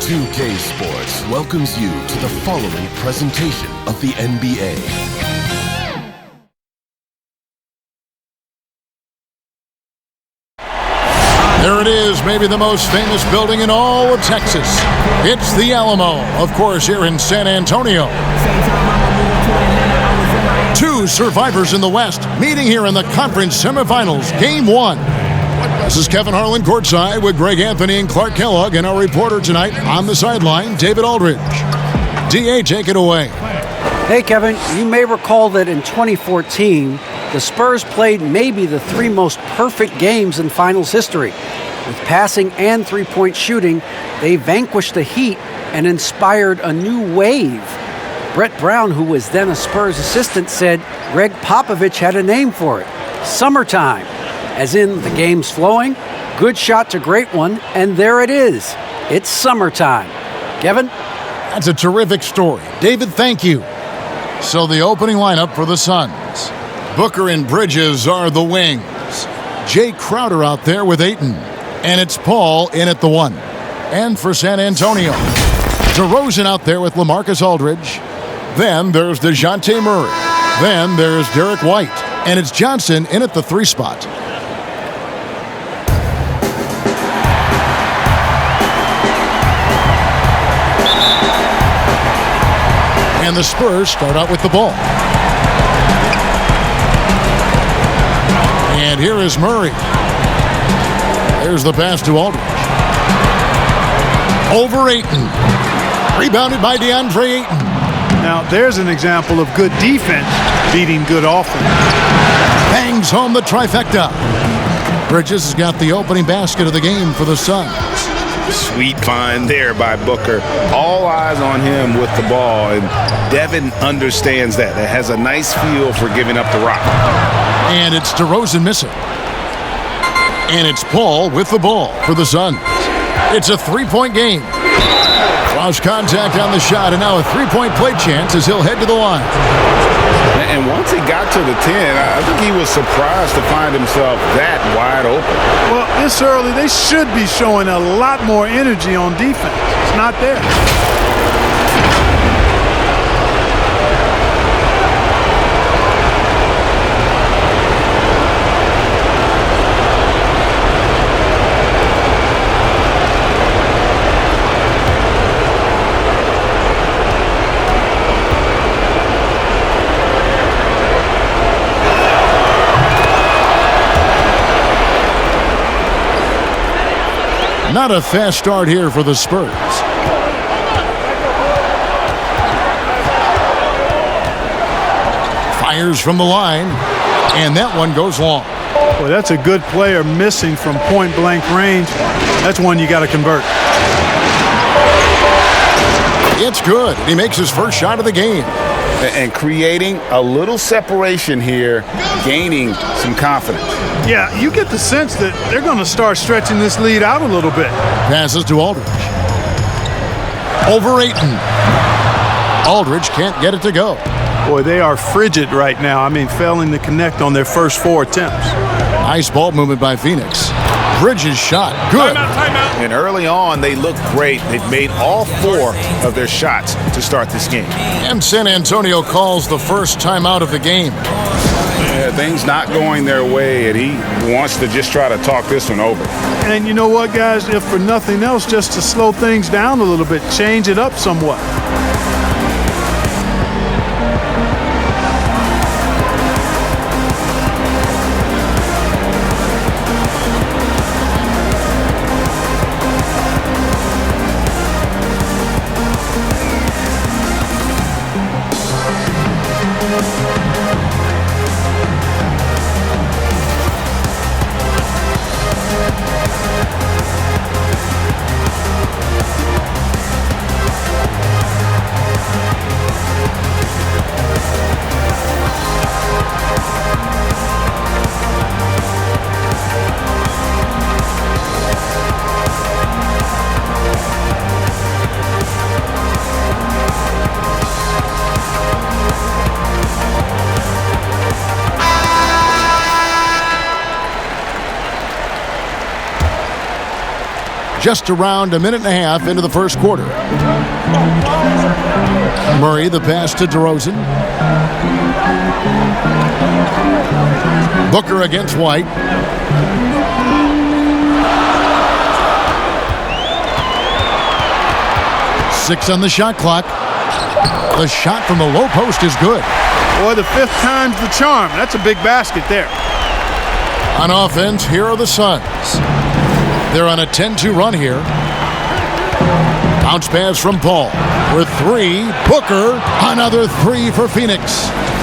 2K Sports welcomes you to the following presentation of the NBA. There it is, maybe the most famous building in all of Texas. It's the Alamo, of course, here in San Antonio. Two survivors in the West meeting here in the conference semifinals, Game 1. This is Kevin Harlan courtside with Greg Anthony and Clark Kellogg, and our reporter tonight on the sideline, David Aldridge. DA, take it away. Hey, Kevin, you may recall that in 2014, the Spurs played maybe the three most perfect games in finals history. With passing and three-point shooting, they vanquished the Heat and inspired a new wave. Brett Brown, who was then a Spurs assistant, said Greg Popovich had a name for it, summertime. As in, the game's flowing, good shot to great one, and there it is. It's summertime. Kevin? That's a terrific story. David, thank you. So the opening lineup for the Suns. Booker and Bridges are the wings. Jay Crowder out there with Ayton. And it's Paul in at the 1. And for San Antonio, DeRozan out there with LaMarcus Aldridge. Then there's DeJounte Murray. Then there's Derek White. And it's Johnson in at the 3 spot. And the Spurs start out with the ball. And here is Murray. There's the pass to Aldridge. Over Ayton. Rebounded by DeAndre Ayton. Now, there's an example of good defense beating good offense. Bangs home the trifecta. Bridges has got the opening basket of the game for the Suns. Sweet find there by Booker. All eyes on him with the ball, and Devin understands that. It has a nice feel for giving up the rock. And it's DeRozan missing. And it's Paul with the ball for the Suns. It's a 3-point game. Cross contact on the shot, and now a 3-point play chance as he'll head to the line. And once he got to the 10, I think he was surprised to find himself that wide open. Well, this early, they should be showing a lot more energy on defense. It's not there. Not a fast start here for the Spurs. Fires from the line, and that one goes long. Well, that's a good player missing from point-blank range. That's one you got to convert. It's good. He makes his first shot of the game. And creating a little separation here, gaining some confidence. Yeah, you get the sense that they're going to start stretching this lead out a little bit. Passes to Aldridge. Over Ayton. Aldridge can't get it to go. Boy, they are frigid right now. I mean, failing to connect on their first 4 attempts. Nice ball movement by Phoenix. Bridges shot. Good. Timeout. And early on, they looked great. They've made all 4 of their shots to start this game. And San Antonio calls the first timeout of the game. Yeah, things not going their way, and he wants to just try to talk this one over. And you know what, guys? If for nothing else, just to slow things down a little bit, change it up somewhat. just around a minute and a half into the first quarter. Murray, the pass to DeRozan. Booker against White. Six on the shot clock. The shot from the low post is good. Boy, the fifth time's the charm. That's a big basket there. On offense, here are the Suns. They're on a 10-2 run here. Bounce pass from Paul. For three, Booker. Another three for Phoenix.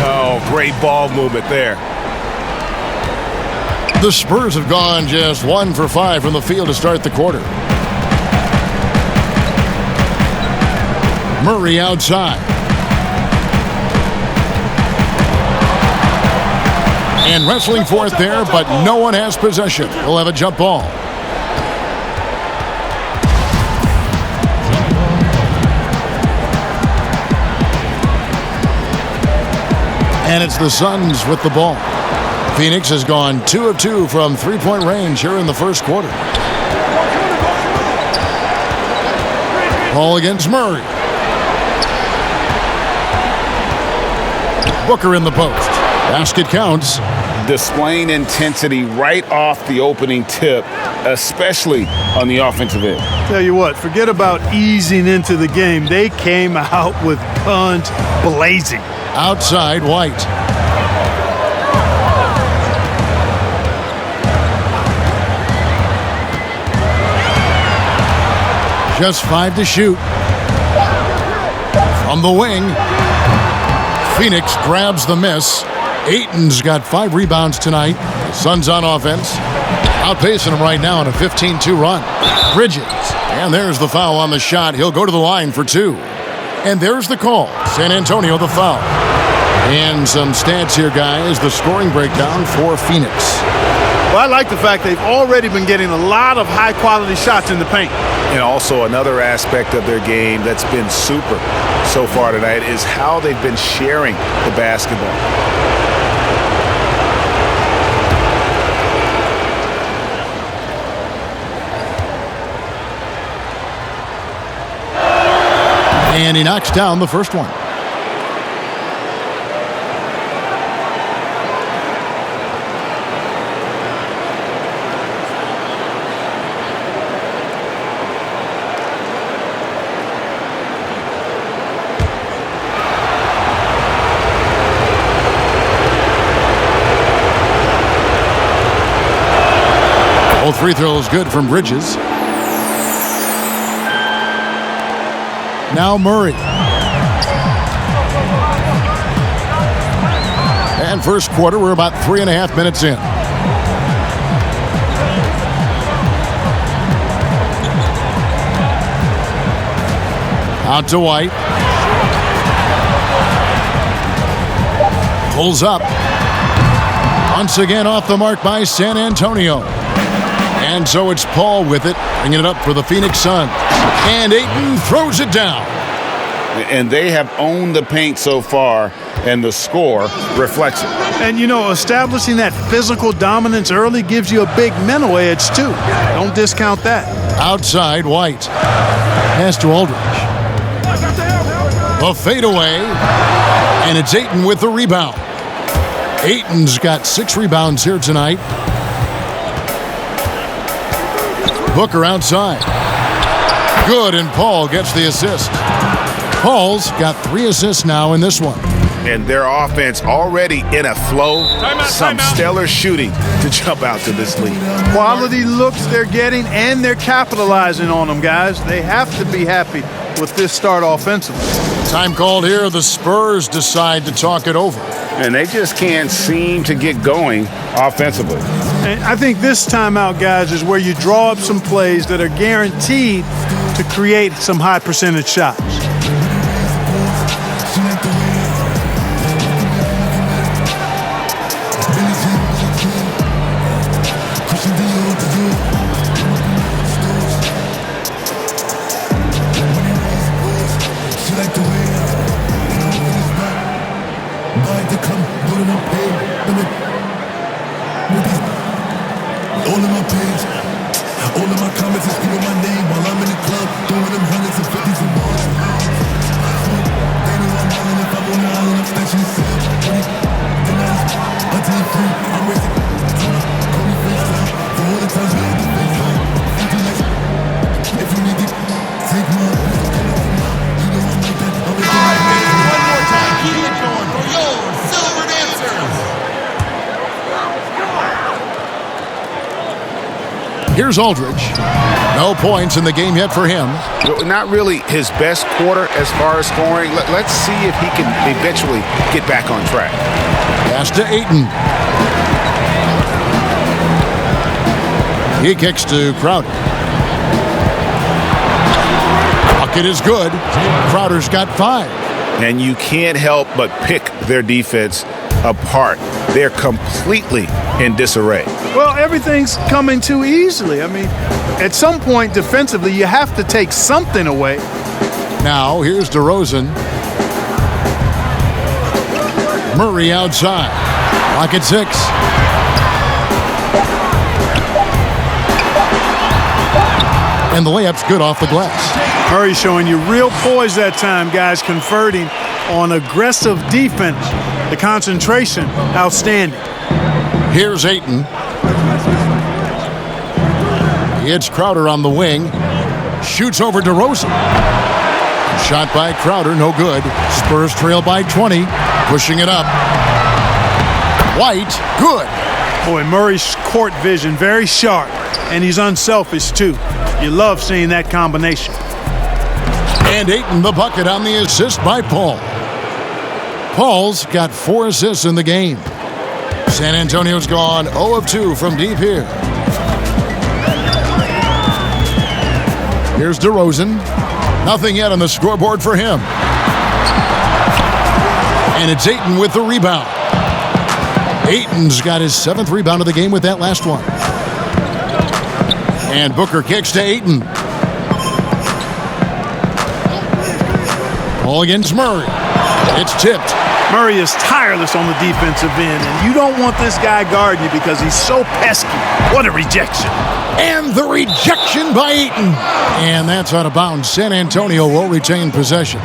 Oh, great ball movement there. The Spurs have gone just 1 for 5 from the field to start the quarter. Murray outside. And wrestling for it there, but no one has possession. We'll have a jump ball. And it's the Suns with the ball. Phoenix has gone 2 of 2 from three-point range here in the first quarter. Paul against Murray. Booker in the post. Basket counts. Displaying intensity right off the opening tip, especially on the offensive end. Tell you what, forget about easing into the game. They came out with guns blazing. Outside, White. Just 5 to shoot. From the wing. Phoenix grabs the miss. Ayton's got 5 rebounds tonight. The Suns on offense. Outpacing him right now in a 15-2 run. Bridges. And there's the foul on the shot. He'll go to the line for 2. And there's the call. San Antonio the foul. And some stats here, guys. The scoring breakdown for Phoenix. Well, I like the fact they've already been getting a lot of high-quality shots in the paint. And also another aspect of their game that's been super so far tonight is how they've been sharing the basketball. And he knocks down the first one. Both free throws good from Bridges. Now Murray. And first quarter, we're about 3.5 minutes in. Out to White. Pulls up. Once again off the mark by San Antonio. And so it's Paul with it, bringing it up for the Phoenix Suns. And Ayton throws it down. And they have owned the paint so far, and the score reflects it. And, you know, establishing that physical dominance early gives you a big mental edge, too. Don't discount that. Outside, White. Pass to Aldridge. A fadeaway. And it's Ayton with the rebound. Ayton's got 6 rebounds here tonight. Booker outside. Good, and Paul gets the assist. Paul's got 3 assists now in this one. And their offense already in a flow. Some stellar shooting to jump out to this lead. Quality looks they're getting, and they're capitalizing on them, guys. They have to be happy with this start offensively. Time called here. The Spurs decide to talk it over. And they just can't seem to get going offensively. And I think this timeout, guys, is where you draw up some plays that are guaranteed to create some high percentage shots. All of my comments is screaming my name. Here's Aldridge. No points in the game yet for him. Not really his best quarter as far as scoring. Let's see if he can eventually get back on track. Pass to Ayton. He kicks to Crowder. Bucket is good. Crowder's got 5. And you can't help but pick their defense apart. They're completely in disarray. Well, everything's coming too easily. I mean, at some point defensively, you have to take something away. Now, here's DeRozan. Murray outside. Clock at 6. And the layup's good off the glass. Murray showing you real poise that time, guys, converting on aggressive defense. The concentration, outstanding. Here's Ayton. It's Crowder on the wing. Shoots over DeRozan. Shot by Crowder, no good. Spurs trail by 20. Pushing it up. White, good. Boy, Murray's court vision, very sharp. And he's unselfish, too. You love seeing that combination. And Ayton the bucket on the assist by Paul. Paul's got 4 assists in the game. San Antonio's gone 0 of 2 from deep here. Here's DeRozan. Nothing yet on the scoreboard for him. And it's Ayton with the rebound. Ayton's got his 7th rebound of the game with that last one. And Booker kicks to Ayton. Ball against Murray. It's tipped. Murray is tireless on the defensive end, and you don't want this guy guarding you because he's so pesky. What a rejection. And the rejection by Ayton. And that's out of bounds. San Antonio will retain possession.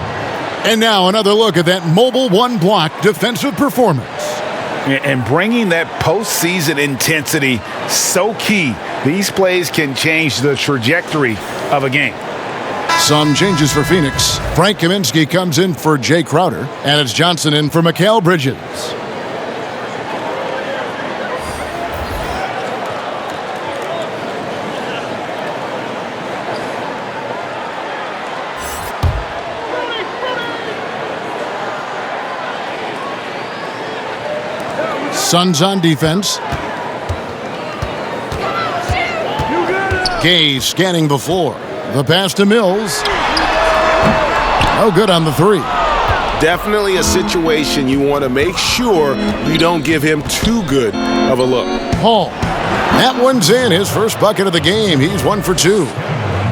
And now another look at that mobile one-block defensive performance. And bringing that postseason intensity, so key. These plays can change the trajectory of a game. Some changes for Phoenix. Frank Kaminsky comes in for Jay Crowder, and it's Johnson in for Mikal Bridges. Suns on defense. Gay scanning the floor. The pass to Mills. No good on the 3. Definitely a situation you want to make sure you don't give him too good of a look. Paul. That one's in. His first bucket of the game. He's 1 for 2.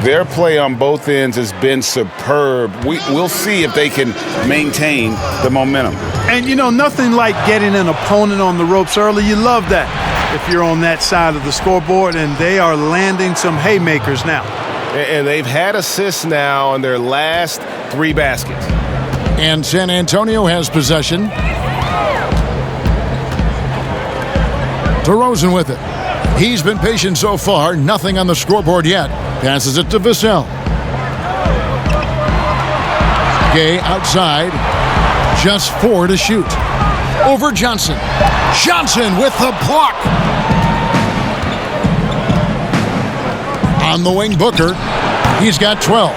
Their play on both ends has been superb. We'll see if they can maintain the momentum. And, you know, nothing like getting an opponent on the ropes early. You love that if you're on that side of the scoreboard, and they are landing some haymakers now. And they've had assists now on their last 3 baskets. And San Antonio has possession. DeRozan with it. He's been patient so far. Nothing on the scoreboard yet. Passes it to Vassell. Gay outside. Just 4 to shoot. Over Johnson. Johnson with the block. On the wing, Booker. He's got 12.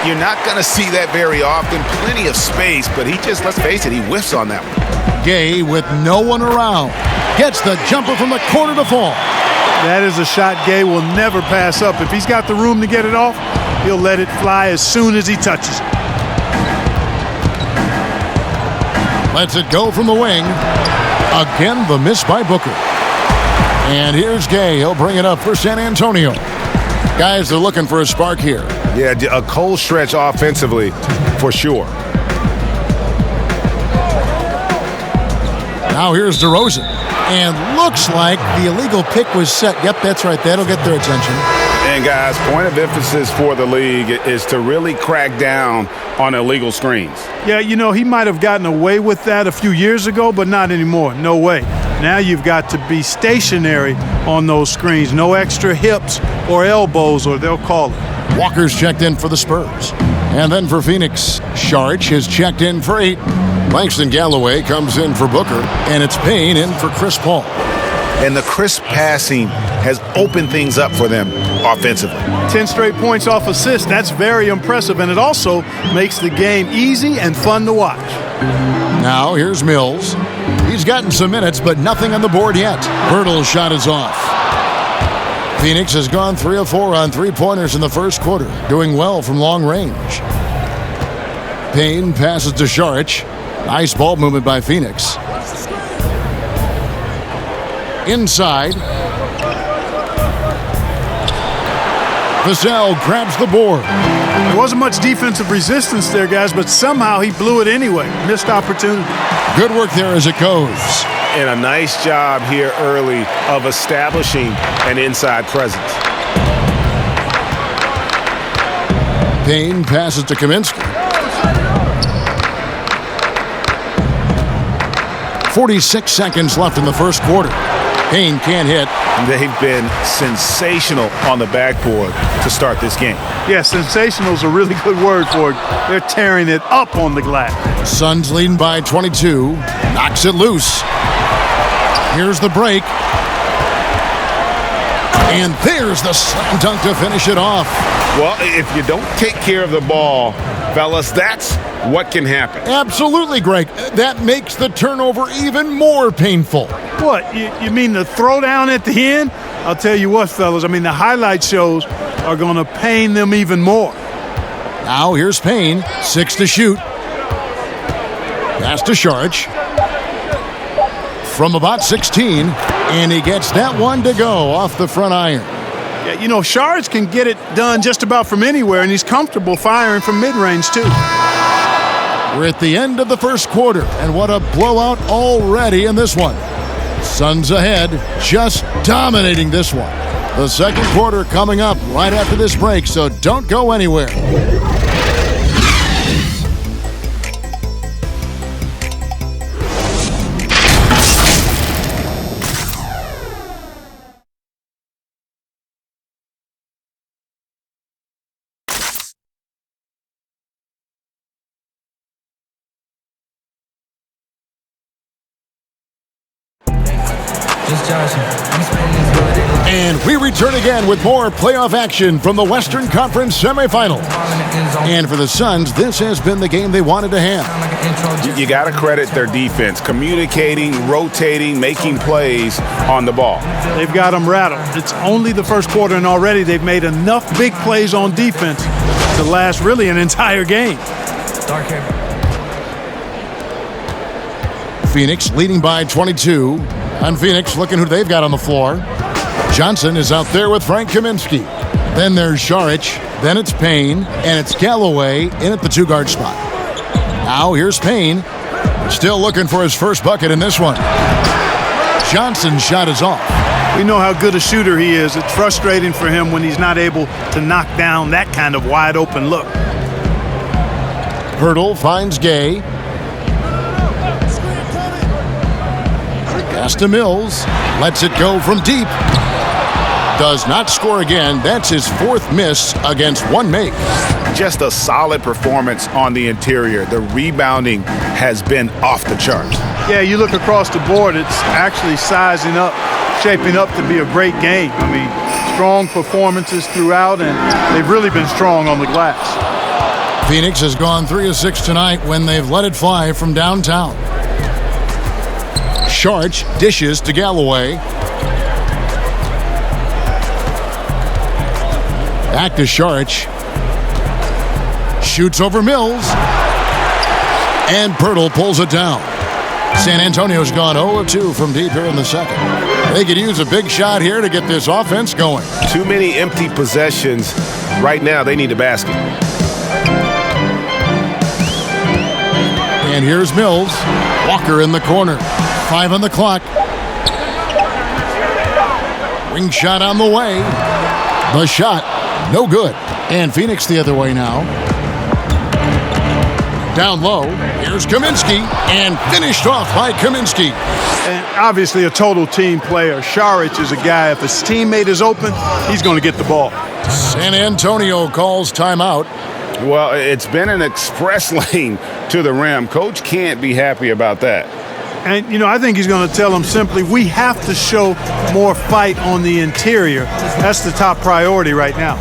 You're not going to see that very often. Plenty of space, but he just, let's face it, he whiffs on that one. Gay with no one around. Gets the jumper from the corner to fall. That is a shot Gay will never pass up. If he's got the room to get it off, he'll let it fly as soon as he touches it. Lets it go from the wing. Again, the miss by Booker. And here's Gay. He'll bring it up for San Antonio. Guys, they're looking for a spark here. Yeah, a cold stretch offensively for sure. Now here's DeRozan. And looks like the illegal pick was set. Yep, that's right. That'll get their attention. And guys, point of emphasis for the league is to really crack down on illegal screens. Yeah, you know, he might have gotten away with that a few years ago, but not anymore. No way. Now you've got to be stationary on those screens. No extra hips or elbows, or they'll call it. Walker's checked in for the Spurs. And then for Phoenix, Sharch is checked in for 8. Langston Galloway comes in for Booker, and it's Payne in for Chris Paul. and the crisp passing has opened things up for them offensively. 10 straight points off assists. That's very impressive, and it also makes the game easy and fun to watch. Now here's Mills. He's gotten some minutes, but nothing on the board yet. Pirtle's shot is off. Phoenix has gone 3 of 4 on three-pointers in the first quarter, doing well from long range. Payne passes to Šarić. Nice ball movement by Phoenix. Inside. Vassell grabs the board. There wasn't much defensive resistance there, guys, but somehow he blew it anyway. Missed opportunity. Good work there as it goes. And a nice job here early of establishing an inside presence. Payne passes to Kaminsky. 46 seconds left in the first quarter. Payne can't hit. They've been sensational on the backboard to start this game. Yeah, sensational is a really good word for it. They're tearing it up on the glass. Suns leading by 22. Knocks it loose. Here's the break. And there's the slam dunk to finish it off. Well, if you don't take care of the ball, fellas, that's what can happen. Absolutely, Greg. That makes the turnover even more painful. What, you mean the throwdown at the end? I'll tell you what, fellas, I mean, the highlight shows are going to pain them even more. Now here's Payne, 6 to shoot. Pass to Šarić. From about 16, and he gets that one to go off the front iron. Yeah, you know, Šarić can get it done just about from anywhere, and he's comfortable firing from mid-range, too. We're at the end of the first quarter, and what a blowout already in this one. Suns ahead, just dominating this one. The second quarter coming up right after this break, so don't go anywhere. And we return again with more playoff action from the Western Conference semifinals. And for the Suns, this has been the game they wanted to have. You got to credit their defense, communicating, rotating, making plays on the ball. They've got them rattled. It's only the first quarter, and already they've made enough big plays on defense to last really an entire game. Phoenix leading by 22. And Phoenix looking who they've got on the floor. Johnson is out there with Frank Kaminsky. Then there's Šarić. Then it's Payne. And it's Galloway in at the two-guard spot. Now here's Payne. Still looking for his first bucket in this one. Johnson's shot is off. We know how good a shooter he is. It's frustrating for him when he's not able to knock down that kind of wide-open look. Pirtle finds Gay. Pass to Mills. Lets it go from deep. Does not score again. That's his fourth miss against one make. Just a solid performance on the interior. The rebounding has been off the charts. Yeah, you look across the board, it's actually sizing up, shaping up to be a great game. I mean, strong performances throughout, and they've really been strong on the glass. Phoenix has gone 3 of 6 tonight when they've let it fly from downtown. Šarić dishes to Galloway. Back to Šarić. Shoots over Mills. And Pirtle pulls it down. San Antonio's gone 0 of 2 from deep here in the second. They could use a big shot here to get this offense going. Too many empty possessions. Right now, they need a basket. And here's Mills. Walker in the corner. 5 on the clock. Wing shot on the way. The shot, no good. And Phoenix the other way now. Down low, here's Kaminsky, and finished off by Kaminsky. And obviously a total team player. Šarić is a guy, if his teammate is open, he's going to get the ball. San Antonio calls timeout. Well, it's been an express lane to the rim. Coach can't be happy about that. And, I think he's going to tell them simply, we have to show more fight on the interior. That's the top priority right now.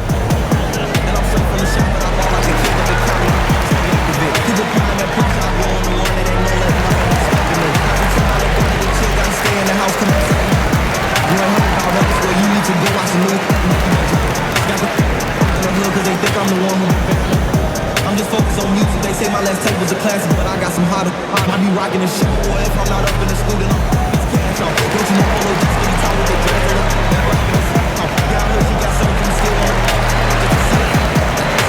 I'm just focused on music. They say my last tape was a classic, but I got some hotter. I be rocking this shit, boy. If I'm not up in the studio, it's cash off. Don't you know all those dudes getting tired with their dreads on? That rocking this off. Yeah, I heard she got something still on.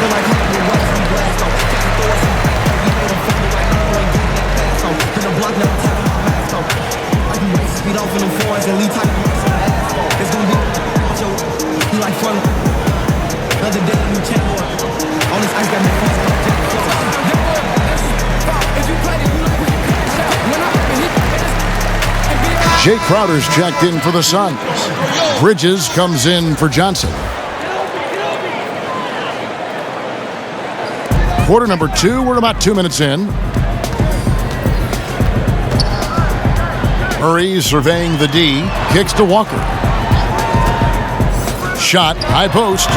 Feel like he with whites we blast off. Try to throw us some. We made them follow right now. Ain't getting that pass off. Been a block now, time my mask off. I can race speed off in them foreigns and leave tight on some ass off. It's gonna be so he like fun. Another day in the channel. On this ice got me freezing. Jay Crowder's checked in for the Suns. Bridges comes in for Johnson. Quarter number 2, we're about 2 minutes in. Murray surveying the D, kicks to Walker. Shot, high post.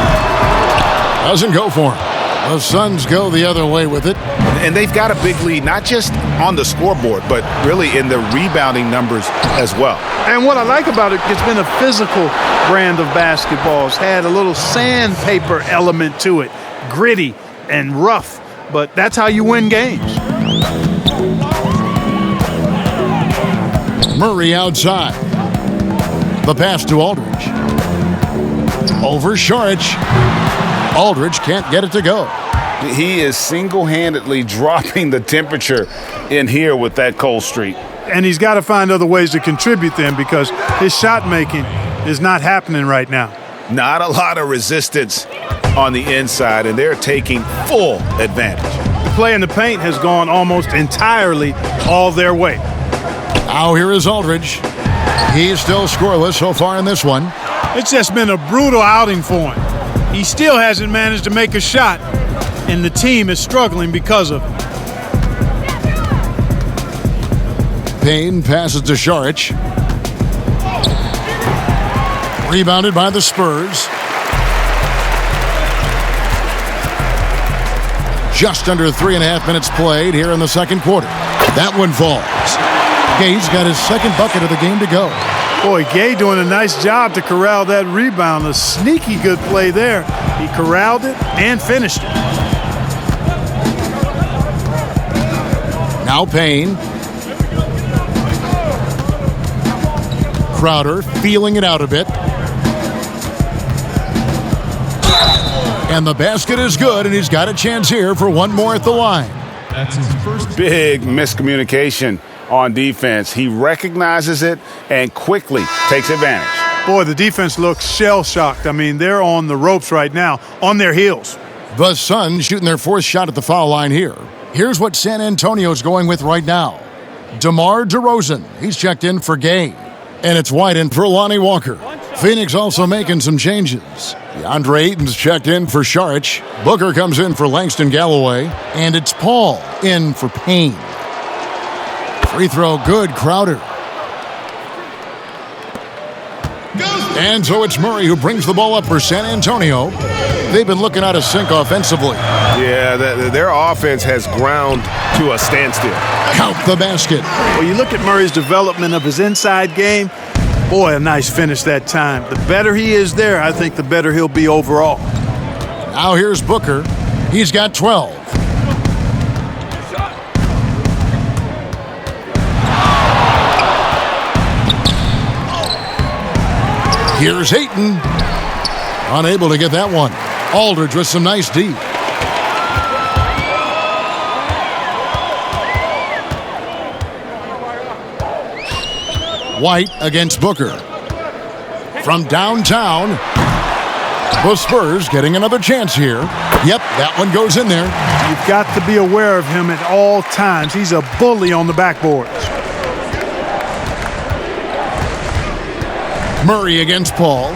Doesn't go for him. The Suns go the other way with it. And they've got a big lead, not just on the scoreboard, but really in the rebounding numbers as well. And what I like about it, it's been a physical brand of basketball. It's had a little sandpaper element to it, gritty and rough, but that's how you win games. Murray outside. The pass to Aldridge. Over Saric. Aldridge can't get it to go. He is single-handedly dropping the temperature in here with that cold streak. And he's got to find other ways to contribute then, because his shot making is not happening right now. Not a lot of resistance on the inside, and they're taking full advantage. The play in the paint has gone almost entirely all their way. Now here is Aldridge. He's still scoreless so far in this one. It's just been a brutal outing for him. He still hasn't managed to make a shot, and the team is struggling because of it. Payne passes to Saric. Rebounded by the Spurs. Just under 3.5 minutes played here in the second quarter. That one falls. Gay's got his second bucket of the game to go. Boy, Gay doing a nice job to corral that rebound. A sneaky good play there. He corralled it and finished it. Now Payne. Crowder feeling it out a bit. And the basket is good, and he's got a chance here for one more at the line. That's his first big miscommunication on defense. He recognizes it and quickly takes advantage. Boy, the defense looks shell-shocked. I mean, they're on the ropes right now, on their heels. The Suns shooting their fourth shot at the foul line here. Here's what San Antonio's going with right now. DeMar DeRozan, he's checked in for Gay. And it's White in for Lonnie Walker. Phoenix also making some changes. DeAndre Ayton's checked in for Saric. Booker comes in for Langston Galloway. And it's Paul in for Payne. Free throw good, Crowder. And so it's Murray who brings the ball up for San Antonio. They've been looking out of sync offensively. Yeah, their offense has ground to a standstill. Count the basket. Well, you look at Murray's development of his inside game. Boy, a nice finish that time. The better he is there, I think the better he'll be overall. Now here's Booker. He's got 12. Here's Ayton. Unable to get that one. Aldridge with some nice D. White against Booker. From downtown, the Spurs getting another chance here. Yep, that one goes in there. You've got to be aware of him at all times. He's a bully on the backboards. Murray against Paul.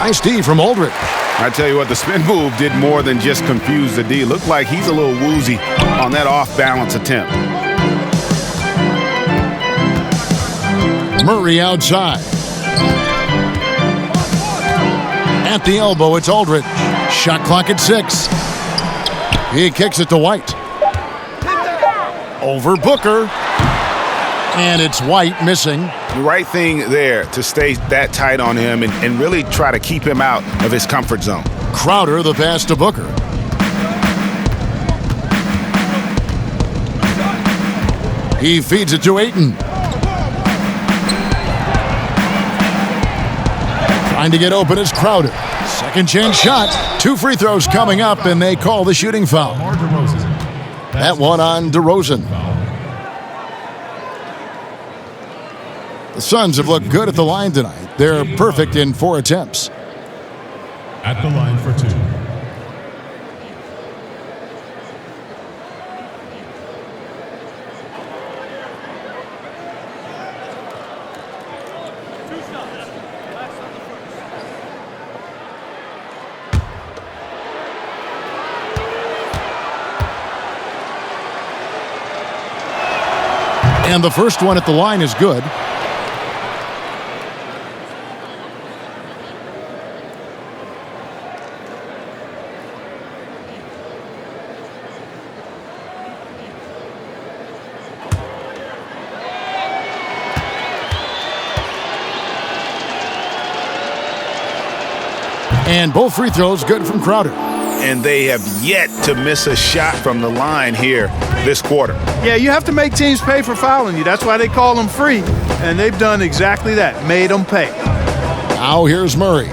Nice D from Aldridge. I tell you what, the spin move did more than just confuse the D. Looked like he's a little woozy on that off-balance attempt. Murray outside. At the elbow, it's Aldridge. Shot clock at 6. He kicks it to White. Over Booker. And it's White missing. The right thing there to stay that tight on him and really try to keep him out of his comfort zone. Crowder, the pass to Booker. He feeds it to Ayton. Trying to get open is Crowder. Second chance shot. 2 free throws coming up, and they call the shooting foul. That one on DeRozan. The Suns have looked good at the line tonight. They're perfect in 4 attempts. At the line for 2. And the first one at the line is good. And both free throws good from Crowder. And they have yet to miss a shot from the line here this quarter. Yeah, you have to make teams pay for fouling you. That's why they call them free. And they've done exactly that, made them pay. Now here's Murray.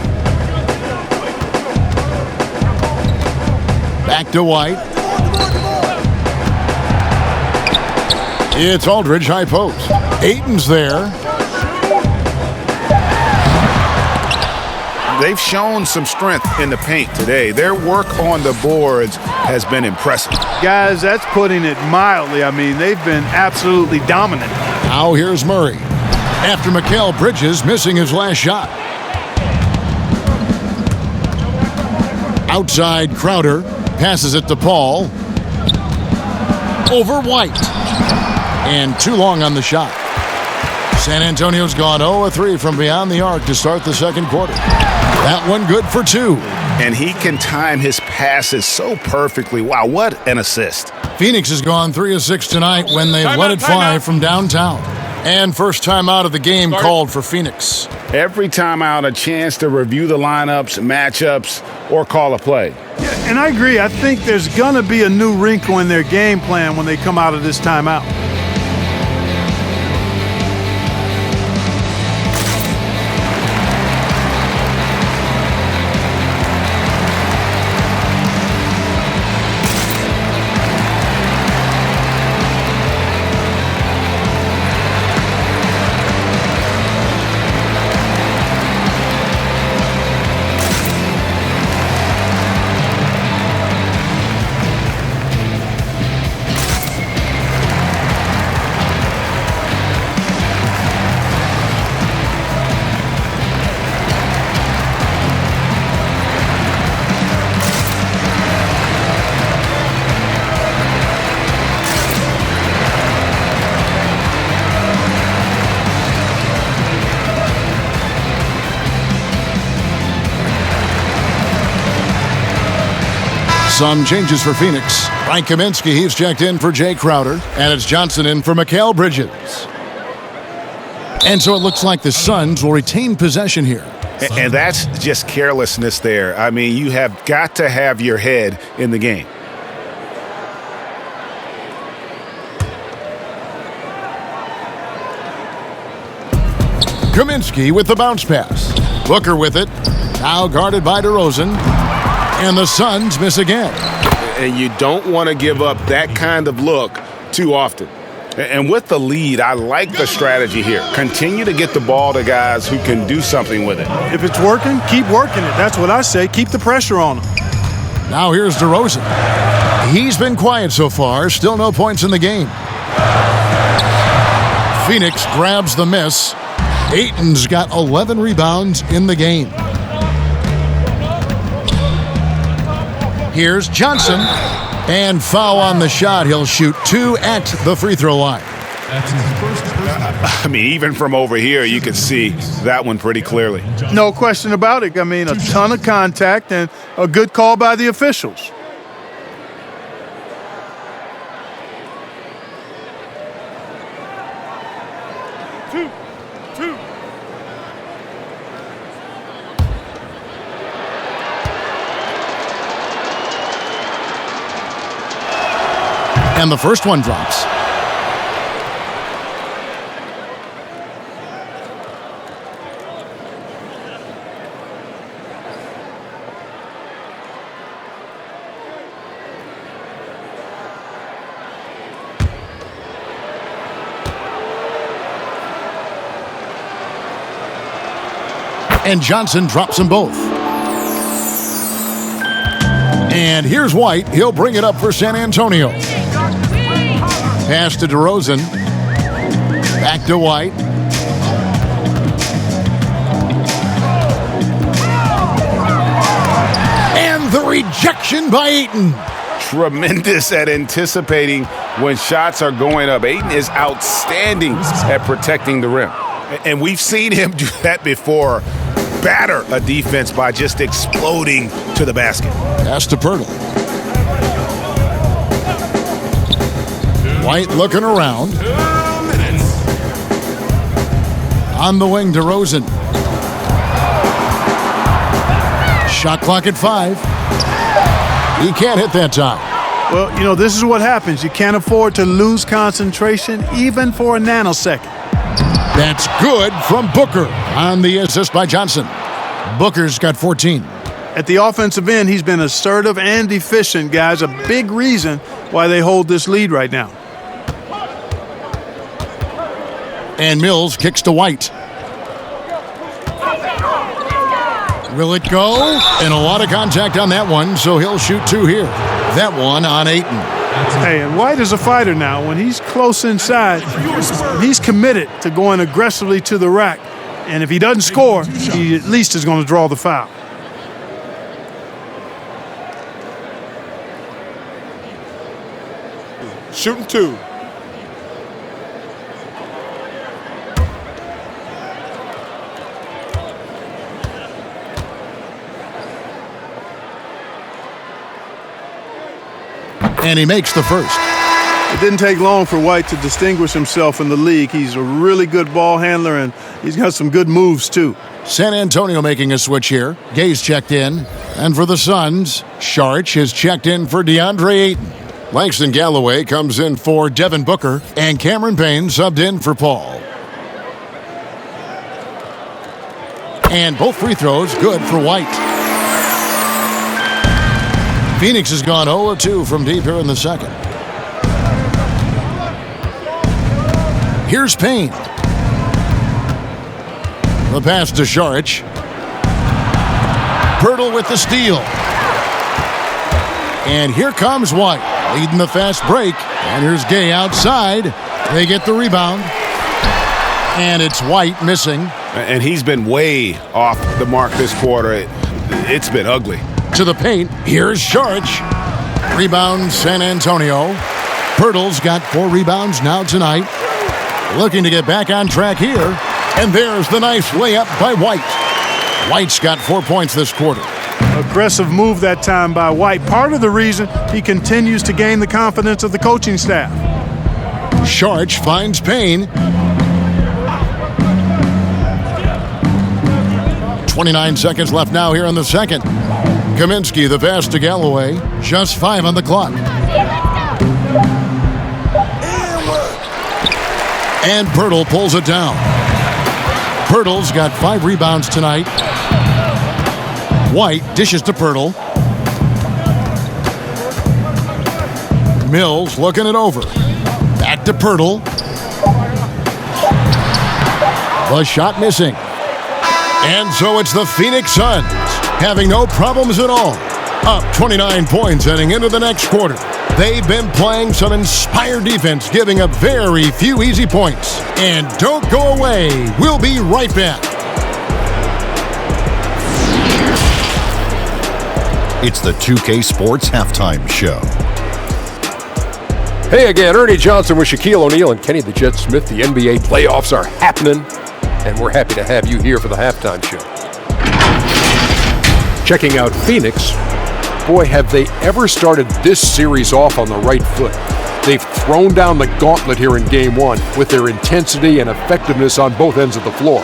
Back to White. It's Aldridge, high post. Ayton's there. They've shown some strength in the paint today. Their work on the boards has been impressive. Guys, that's putting it mildly. I mean, they've been absolutely dominant. Now here's Murray. After Mikal Bridges missing his last shot. Outside Crowder. Passes it to Paul. Over White. And too long on the shot. San Antonio's gone 0-3 from beyond the arc to start the second quarter. That one good for 2. And he can time his passes so perfectly. Wow, what an assist. Phoenix has gone 3 of 6 tonight when they've let it fly from downtown. And first time out of the game called for Phoenix. Every time out, a chance to review the lineups, matchups, or call a play. Yeah, and I agree. I think there's going to be a new wrinkle in their game plan when they come out of this timeout. Some changes for Phoenix. Frank Kaminsky, he's checked in for Jay Crowder. And it's Johnson in for Mikal Bridges. And so it looks like the Suns will retain possession here. And that's just carelessness there. I mean, you have got to have your head in the game. Kaminsky with the bounce pass. Booker with it. Now guarded by DeRozan. And the Suns miss again. And you don't want to give up that kind of look too often. And with the lead, I like the strategy here. Continue to get the ball to guys who can do something with it. If it's working, keep working it. That's what I say. Keep the pressure on them. Now here's DeRozan. He's been quiet so far. Still no points in the game. Phoenix grabs the miss. Ayton's got 11 rebounds in the game. Here's Johnson. And foul on the shot. He'll shoot 2 at the free throw line. That's his first I mean, even from over here, you can see that one pretty clearly. No question about it. I mean, a ton of contact and a good call by the officials. And the first one drops. And Johnson drops them both. And here's White. He'll bring it up for San Antonio. Pass to DeRozan. Back to White. And the rejection by Ayton. Tremendous at anticipating when shots are going up. Ayton is outstanding at protecting the rim. And we've seen him do that before. Batter a defense by just exploding to the basket. Pass to Pirtle. White looking around. 2 minutes. On the wing, DeRozan. Shot clock at 5. He can't hit that time. Well, you know, this is what happens. You can't afford to lose concentration even for a nanosecond. That's good from Booker on the assist by Johnson. Booker's got 14. At the offensive end, he's been assertive and efficient, guys. A big reason why they hold this lead right now. And Mills kicks to White. Will it go? And a lot of contact on that one, so he'll shoot 2 here. That one on Ayton. Hey, and White is a fighter now. When he's close inside, he's committed to going aggressively to the rack. And if he doesn't score, he at least is going to draw the foul. Shooting 2. And he makes the first. It didn't take long for White to distinguish himself in the league. He's a really good ball handler, and he's got some good moves, too. San Antonio making a switch here. Gay's checked in. And for the Suns, Sharch is checked in for DeAndre Ayton. Langston Galloway comes in for Devin Booker. And Cameron Payne subbed in for Paul. And both free throws good for White. Phoenix has gone 0 of 2 from deep here in the second. Here's Payne. The pass to Sharch. Pirtle with the steal. And here comes White, leading the fast break. And here's Gay outside. They get the rebound. And it's White missing. And he's been way off the mark this quarter. It's been ugly. To the paint. Here's Sharch. Rebound San Antonio. Pirtle's got 4 rebounds now tonight. Looking to get back on track here. And there's the nice layup by White. White's got 4 points this quarter. Aggressive move that time by White. Part of the reason he continues to gain the confidence of the coaching staff. Sharch finds Payne. 29 seconds left now here in the second. Kaminsky, the pass to Galloway. Just 5 on the clock. And Pirtle pulls it down. Pirtle's got 5 rebounds tonight. White dishes to Pirtle. Mills looking it over. Back to Pirtle. The shot missing. And so it's the Phoenix Suns having no problems at all. Up 29 points heading into the next quarter. They've been playing some inspired defense, giving up very few easy points. And don't go away. We'll be right back. It's the 2K Sports Halftime Show. Hey again, Ernie Johnson with Shaquille O'Neal and Kenny the Jet Smith. The NBA playoffs are happening, and we're happy to have you here for the halftime show. Checking out Phoenix. Boy, have they ever started this series off on the right foot. They've thrown down the gauntlet here in Game 1 with their intensity and effectiveness on both ends of the floor.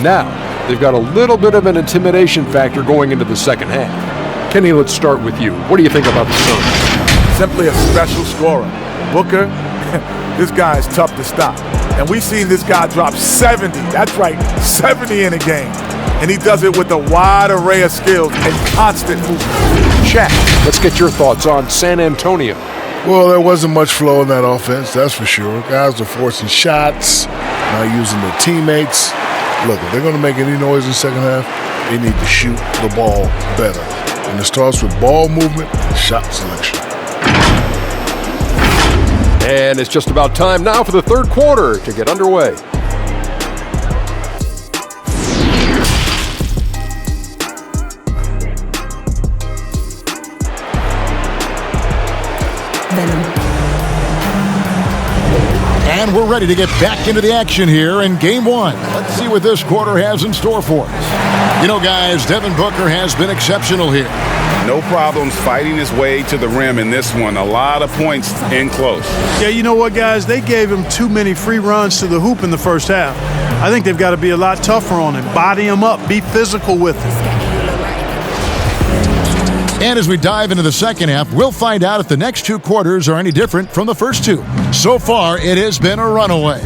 Now, they've got a little bit of an intimidation factor going into the second half. Kenny, let's start with you. What do you think about the Suns? Simply a special scorer. Booker, this guy is tough to stop. And we've seen this guy drop 70. That's right, 70 in a game. And he does it with a wide array of skills and constant movement. Shaq, let's get your thoughts on San Antonio. Well, there wasn't much flow in that offense, that's for sure. Guys are forcing shots, not using their teammates. Look, if they're going to make any noise in the second half, they need to shoot the ball better. And it starts with ball movement and shot selection. And it's just about time now for the third quarter to get underway. And we're ready to get back into the action here in Game 1. Let's see what this quarter has in store for us. You know, guys, Devin Booker has been exceptional here. No problems fighting his way to the rim in this one. A lot of points in close. Yeah, you know what, guys? They gave him too many free runs to the hoop in the first half. I think they've got to be a lot tougher on him. Body him up. Be physical with him. And as we dive into the second half, we'll find out if the next two quarters are any different from the first two. So far, it has been a runaway.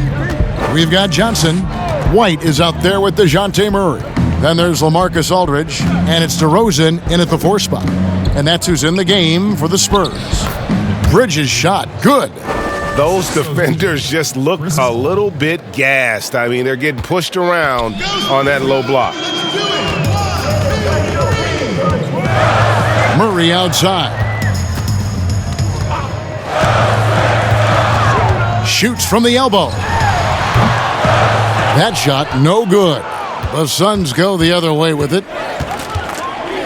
We've got Johnson. White is out there with DeJounte Murray. Then there's LaMarcus Aldridge, and it's DeRozan in at the 4 spot. And that's who's in the game for the Spurs. Bridges shot, good. Those defenders just look a little bit gassed. I mean, they're getting pushed around on that low block. Murray outside. Shoots from the elbow. That shot, no good. The Suns go the other way with it.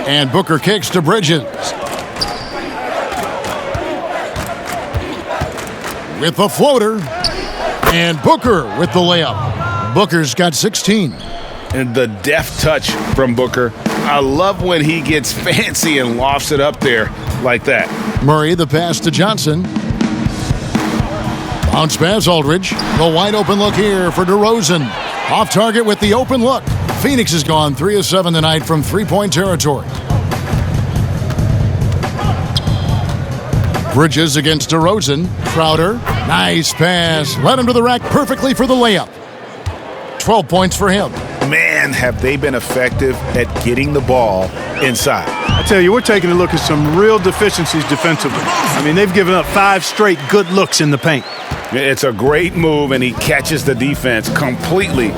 And Booker kicks to Bridges. With the floater. And Booker with the layup. Booker's got 16. And the deft touch from Booker. I love when he gets fancy and lofts it up there like that. Murray, the pass to Johnson. Bounce pass, Aldridge. The wide open look here for DeRozan. Off target with the open look. Phoenix has gone 3 of 7 tonight from three-point territory. Bridges against DeRozan. Crowder. Nice pass. Led him to the rack perfectly for the layup. 12 points for him. Man, have they been effective at getting the ball inside. I tell you, we're taking a look at some real deficiencies defensively. I mean, they've given up 5 straight good looks in the paint. It's a great move, and he catches the defense completely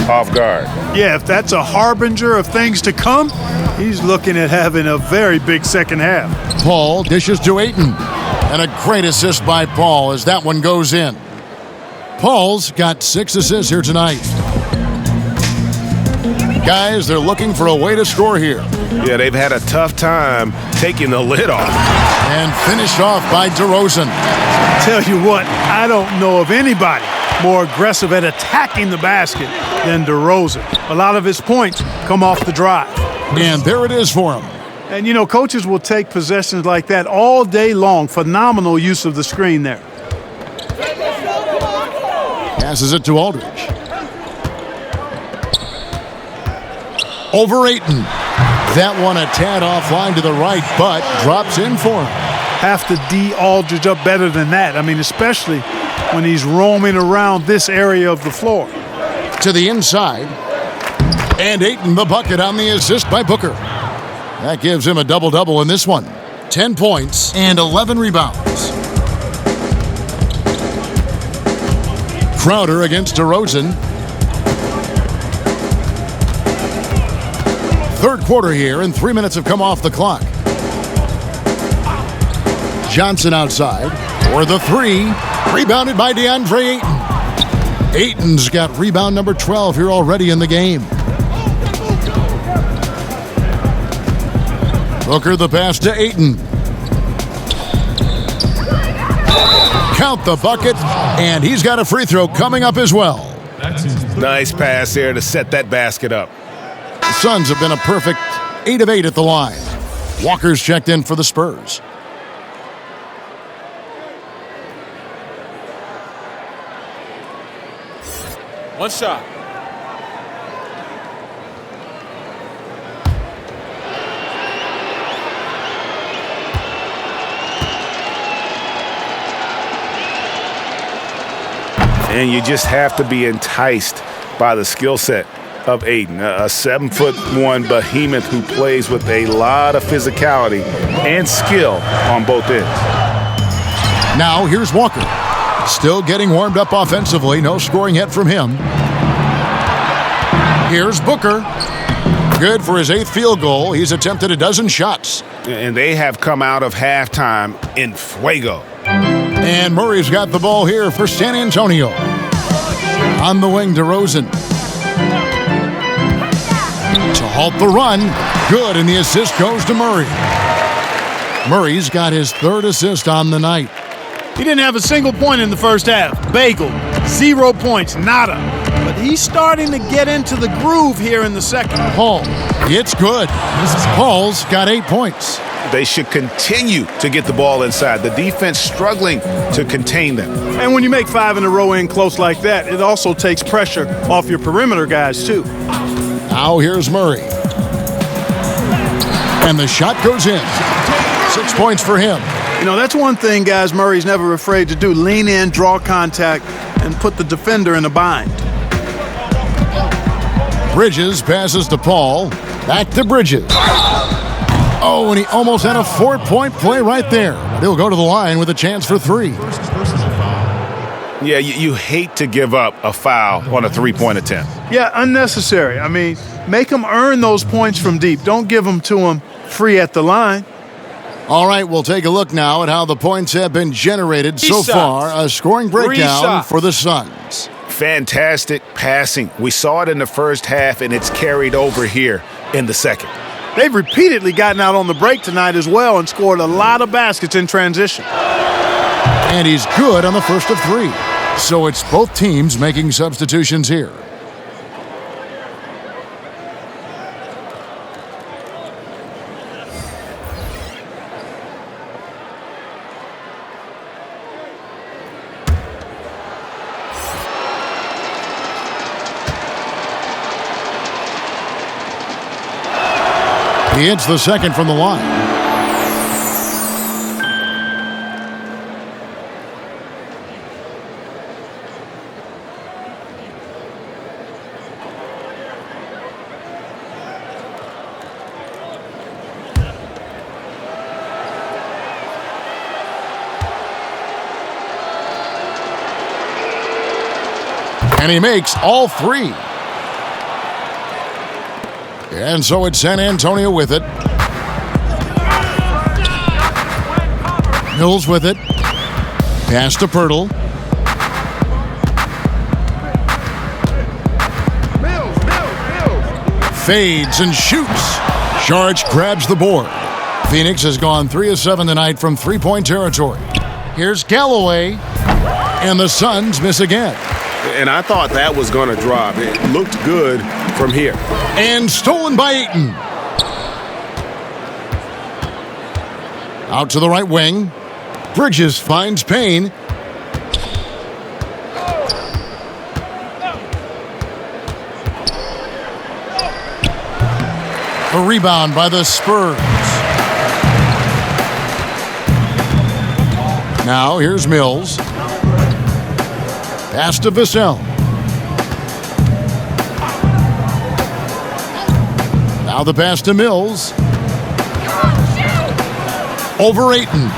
off guard. Yeah, if that's a harbinger of things to come, he's looking at having a very big second half. Paul dishes to Ayton. And a great assist by Paul as that one goes in. Paul's got 6 assists here tonight. Guys, they're looking for a way to score here. Yeah, they've had a tough time taking the lid off. And finished off by DeRozan. Tell you what, I don't know of anybody more aggressive at attacking the basket than DeRozan. A lot of his points come off the drive. And there it is for him. And, you know, coaches will take possessions like that all day long. Phenomenal use of the screen there. Passes it to Aldridge. Over Ayton. That one a tad offline to the right, but drops in for him. Have to D Aldridge up better than that. I mean, especially when he's roaming around this area of the floor. To the inside. And Ayton the bucket on the assist by Booker. That gives him a double-double in this one. 10 points and 11 rebounds. Crowder against DeRozan. Third quarter here, and 3 minutes have come off the clock. Johnson outside for the 3. Rebounded by DeAndre Ayton. Ayton's got rebound number 12 here already in the game. Booker the pass to Ayton. Count the bucket, and he's got a free throw coming up as well. Nice pass there to set that basket up. The Suns have been a perfect 8 of 8 at the line. Walker's checked in for the Spurs. One shot. And you just have to be enticed by the skill set of Ayton, a 7'1" behemoth who plays with a lot of physicality and skill on both ends. Now here's Walker. Still getting warmed up offensively. No scoring yet from him. Here's Booker. Good for his 8th field goal. He's attempted a dozen shots. And they have come out of halftime in fuego. And Murray's got the ball here for San Antonio. On the wing, DeRozan. To halt the run. Good, and the assist goes to Murray. Murray's got his 3rd assist on the night. He didn't have a single point in the first half. Bagel. 0 points. Nada. But he's starting to get into the groove here in the second. Paul. It's good. Paul's got 8 points. They should continue to get the ball inside. The defense struggling to contain them. And when you make 5 in a row in close like that, it also takes pressure off your perimeter guys, too. Now here's Murray. And the shot goes in. 6 points for him. You know, that's one thing, guys, Murray's never afraid to do. Lean in, draw contact, and put the defender in a bind. Bridges passes to Paul. Back to Bridges. Oh, and he almost had a 4-point play right there. He'll go to the line with a chance for 3. Yeah, you hate to give up a foul on a 3-point attempt. Yeah, unnecessary. I mean, make them earn those points from deep. Don't give them to them free at the line. All right, we'll take a look now at how the points have been generated so far. A scoring breakdown for the Suns. Fantastic passing. We saw it in the first half, and it's carried over here in the second. They've repeatedly gotten out on the break tonight as well and scored a lot of baskets in transition. And he's good on the first of 3. So it's both teams making substitutions here. He hits the second from the line. And he makes all 3. And so it's San Antonio with it. Mills with it. Pass to Pirtle. Fades and shoots. Sharge grabs the board. Phoenix has gone 3 of 7 tonight from 3-point territory. Here's Galloway. And the Suns miss again. And I thought that was going to drop. It looked good from here. And stolen by Ayton. Out to the right wing. Bridges finds Payne. A rebound by the Spurs. Now here's Mills. Pass to Vassell. Now the pass to Mills. Over Ayton.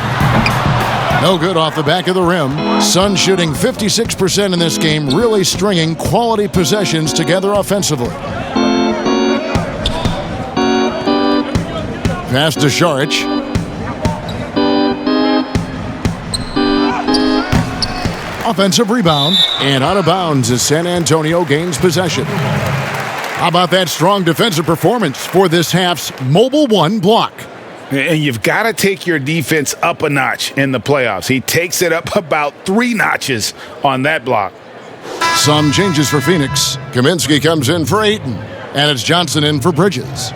No good off the back of the rim. Suns shooting 56% in this game, really stringing quality possessions together offensively. Pass to Saric. Offensive rebound, and out of bounds as San Antonio gains possession. How about that strong defensive performance for this half's Mobile One block? And you've got to take your defense up a notch in the playoffs. He takes it up about 3 notches on that block. Some changes for Phoenix. Kaminsky comes in for Ayton, and it's Johnson in for Bridges.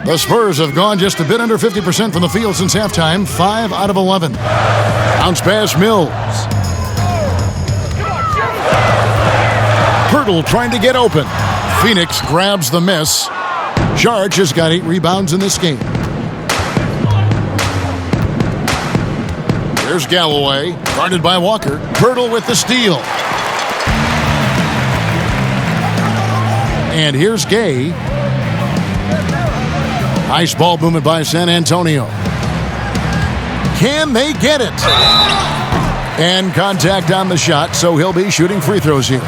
The Spurs have gone just a bit under 50% from the field since halftime, 5 out of 11. Bounce pass, Mills. Pirtle trying to get open. Phoenix grabs the miss. Saric has got 8 rebounds in this game. Here's Galloway, guarded by Walker. Pirtle with the steal. And here's Gay. Nice ball movement by San Antonio. Can they get it? And contact on the shot, so he'll be shooting free throws here.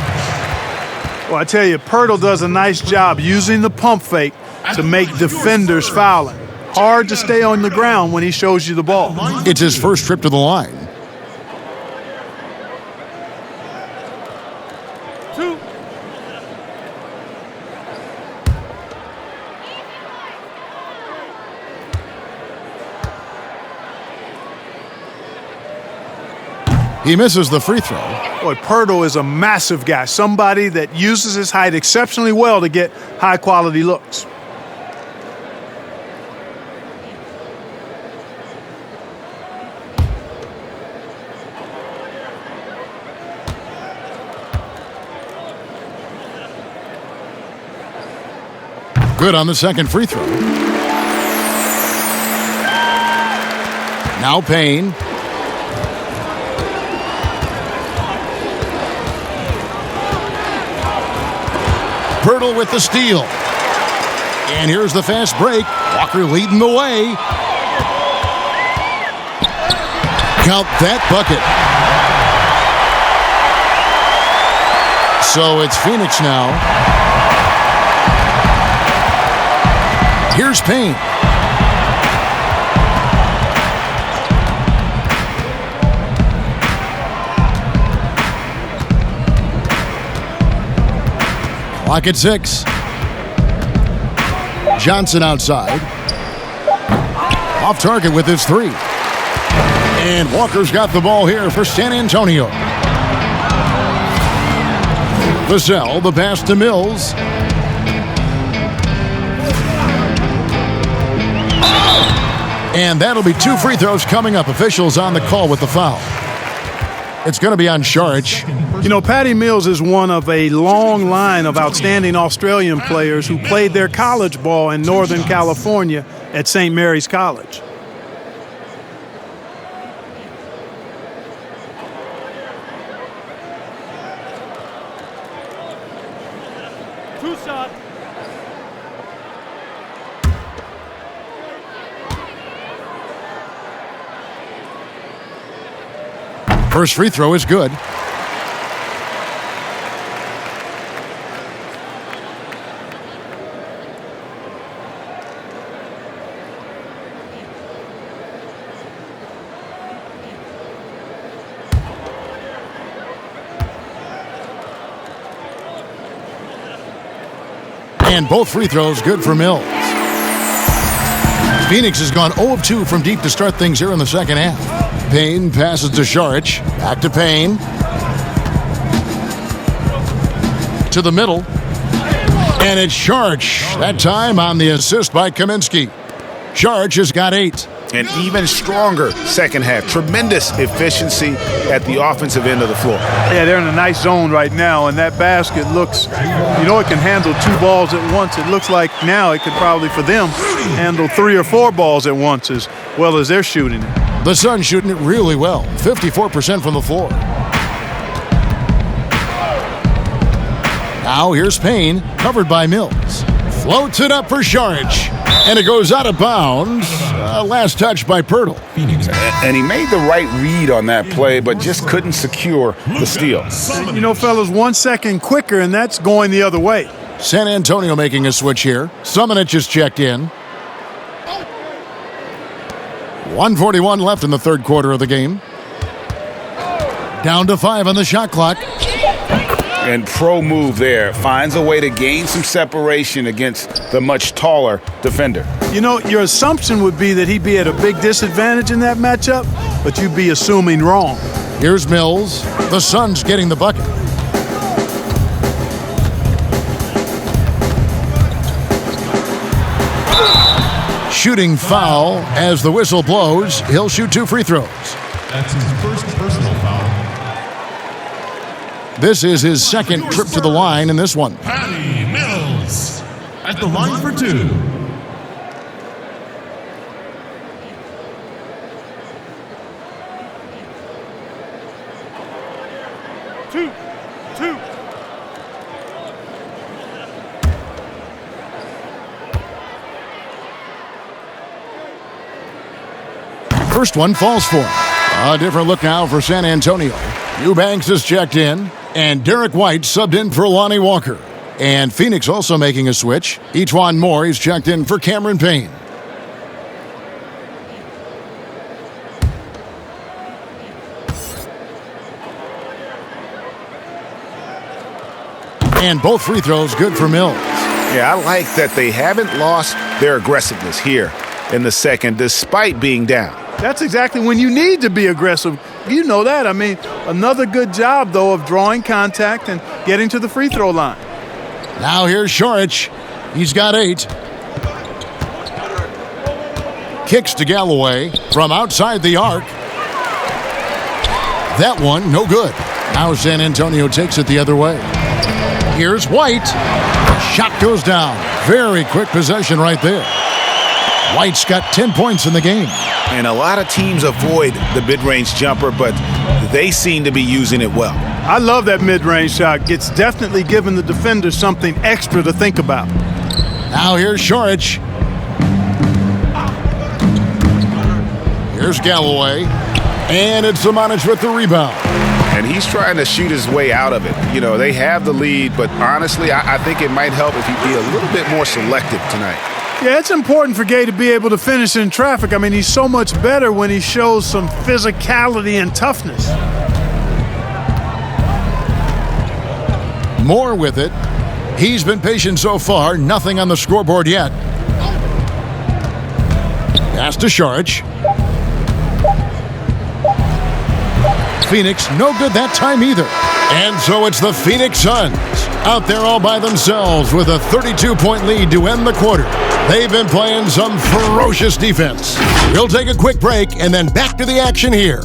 Well, I tell you, Pirtle does a nice job using the pump fake to make defenders fouling. Hard to stay on the ground when he shows you the ball. It's his first trip to the line. He misses the free throw. Boy, Pirtle is a massive guy, somebody that uses his height exceptionally well to get high-quality looks. Good on the second free throw. Now Payne. Pirtle with the steal. And here's the fast break. Walker leading the way. Count that bucket. So it's Phoenix now. Here's Payne. Clock at 6. Johnson outside. Off target with his 3. And Walker's got the ball here for San Antonio. Vassell, the pass to Mills. And that'll be 2 free throws coming up. Officials on the call with the foul. It's going to be on Saric. You know, Patty Mills is one of a long line of outstanding Australian players who played their college ball in Northern California at St. Mary's College. Two-shot. First free throw is good. And both free throws good for Mills. Phoenix has gone 0 of 2 from deep to start things here in the second half. Payne passes to Saric. Back to Payne. To the middle. And it's Saric. That time on the assist by Kaminsky. Saric has got 8. An even stronger second half. Tremendous efficiency at the offensive end of the floor. Yeah, they're in a nice zone right now, and that basket looks, you know, it can handle 2 balls at once. It looks like now it could probably, for them, handle 3 or 4 balls at once as well as they're shooting it. The Suns shooting it really well, 54% from the floor. Now here's Payne, covered by Mills. Floats it up for Saric, and it goes out of bounds. Last touch by Pirtle. And he made the right read on that play, but just couldn't secure the steal. You know, fellas, 1 second quicker, and that's going the other way. San Antonio making a switch here. Summonich is checked in. 1:41 left in the third quarter of the game. Down to 5 on the shot clock. And pro move there. Finds a way to gain some separation against the much taller defender. You know, your assumption would be that he'd be at a big disadvantage in that matchup, but you'd be assuming wrong. Here's Mills. The Suns getting the bucket. Shooting foul as the whistle blows. He'll shoot 2 free throws. That's his first personal foul. This is his second trip to the line in this one. Patty Mills at the line for 2. First one falls for him. A different look now for San Antonio. Eubanks is checked in, and Derek White subbed in for Lonnie Walker. And Phoenix also making a switch. E'Twaun Moore is checked in for Cameron Payne. And both free throws good for Mills. Yeah, I like that they haven't lost their aggressiveness here in the second, despite being down. That's exactly when you need to be aggressive. You know that. I mean, another good job, though, of drawing contact and getting to the free throw line. Now here's Šorić. He's got 8. Kicks to Galloway from outside the arc. That one, no good. Now San Antonio takes it the other way. Here's White. Shot goes down. Very quick possession right there. White's got 10 points in the game. And a lot of teams avoid the mid-range jumper, but they seem to be using it well. I love that mid-range shot. It's definitely given the defender something extra to think about. Now here's Šorić. Here's Galloway. And it's Samanic with the rebound. And he's trying to shoot his way out of it. You know, they have the lead, but honestly, I think it might help if he'd be a little bit more selective tonight. Yeah, it's important for Gay to be able to finish in traffic. I mean, he's so much better when he shows some physicality and toughness. Moore with it. He's been patient so far. Nothing on the scoreboard yet. Pass to Šorić. Phoenix, no good that time either. And so it's the Phoenix Suns out there all by themselves with a 32-point lead to end the quarter. They've been playing some ferocious defense. We'll take a quick break and then back to the action here.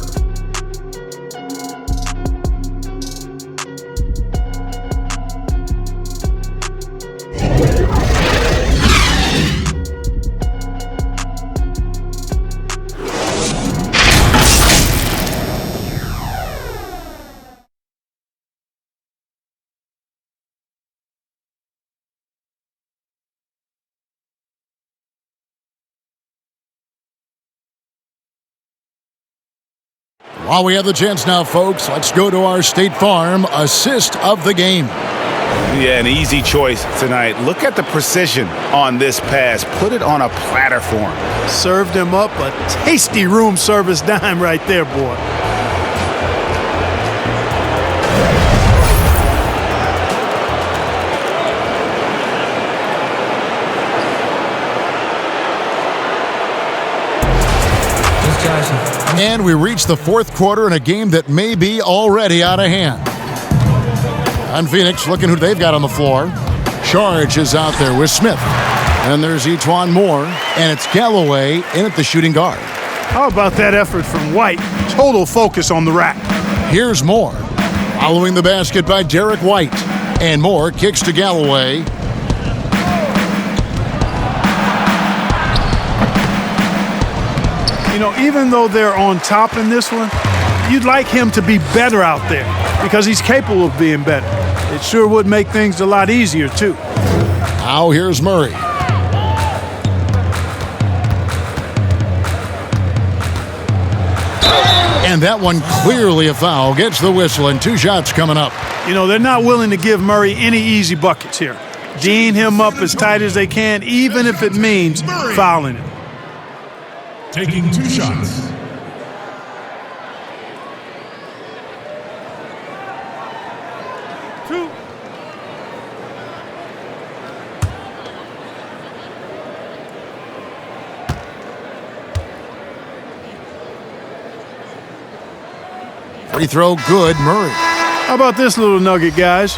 While we have the chance now, folks, let's go to our State Farm assist of the game. Yeah, an easy choice tonight. Look at the precision on this pass. Put it on a platter for him. Served him up a tasty room service dime right there, boy. And we reach the fourth quarter in a game that may be already out of hand. On Phoenix, looking who they've got on the floor. Šorić is out there with Smith. And there's E'Twaun Moore, and it's Galloway in at the shooting guard. How about that effort from White? Total focus on the rack. Here's Moore. Following the basket by Derek White. And Moore kicks to Galloway. You know, even though they're on top in this one, you'd like him to be better out there because he's capable of being better. It sure would make things a lot easier, too. Now here's Murray. And that one clearly a foul. Gets the whistle, and 2 shots coming up. You know, they're not willing to give Murray any easy buckets here. D'ing him up as tight as they can, even if it means fouling him. Taking 2 shots. Free throw good, Murray. How about this little nugget, guys?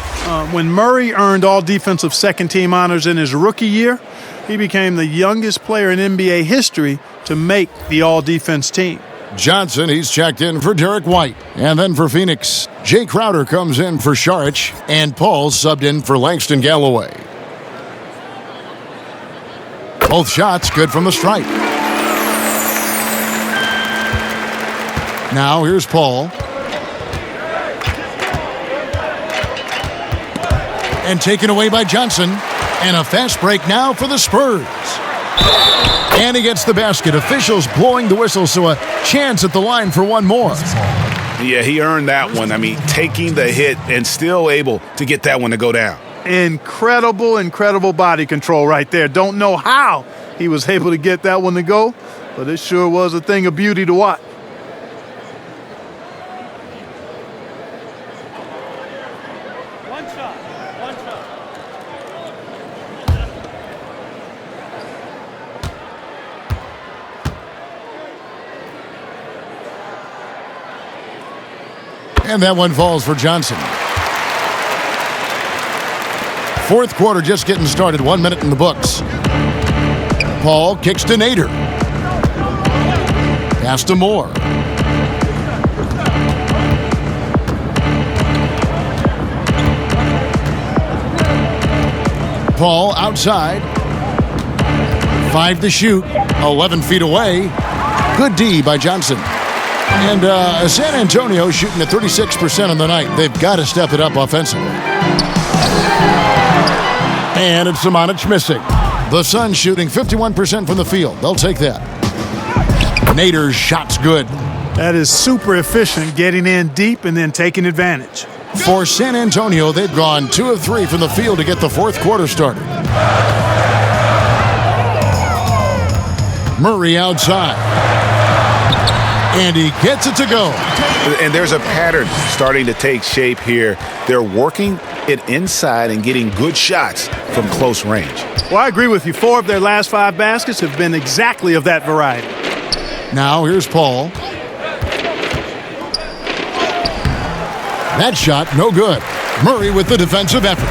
When Murray earned all defensive second-team honors in his rookie year, he became the youngest player in NBA history to make the all-defense team. Johnson, he's checked in for Derek White. And then for Phoenix, Jay Crowder comes in for Saric, and Paul subbed in for Langston Galloway. Both shots good from the stripe. Now here's Paul. And taken away by Johnson. And a fast break now for the Spurs. And he gets the basket. Officials blowing the whistle, so a chance at the line for one more. Yeah, he earned that one. I mean, taking the hit and still able to get that one to go down. Incredible body control right there. Don't know how he was able to get that one to go, but it sure was a thing of beauty to watch. And that one falls for Johnson. Fourth quarter just getting started. 1 minute in the books. Paul kicks to Nader. Pass to Moore. Paul outside. 5 to shoot. 11 feet away. Good D by Johnson. And San Antonio shooting at 36% on the night. They've got to step it up offensively. And it's Samanic missing. The Suns shooting 51% from the field. They'll take that. Nader's shot's good. That is super efficient, getting in deep and then taking advantage. For San Antonio, they've gone 2 of 3 from the field to get the fourth quarter started. Murray outside. And he gets it to go. And there's a pattern starting to take shape here. They're working it inside and getting good shots from close range. Well, I agree with you. 4 of their last 5 baskets have been exactly of that variety. Now here's Paul. That shot, no good. Murray with the defensive effort.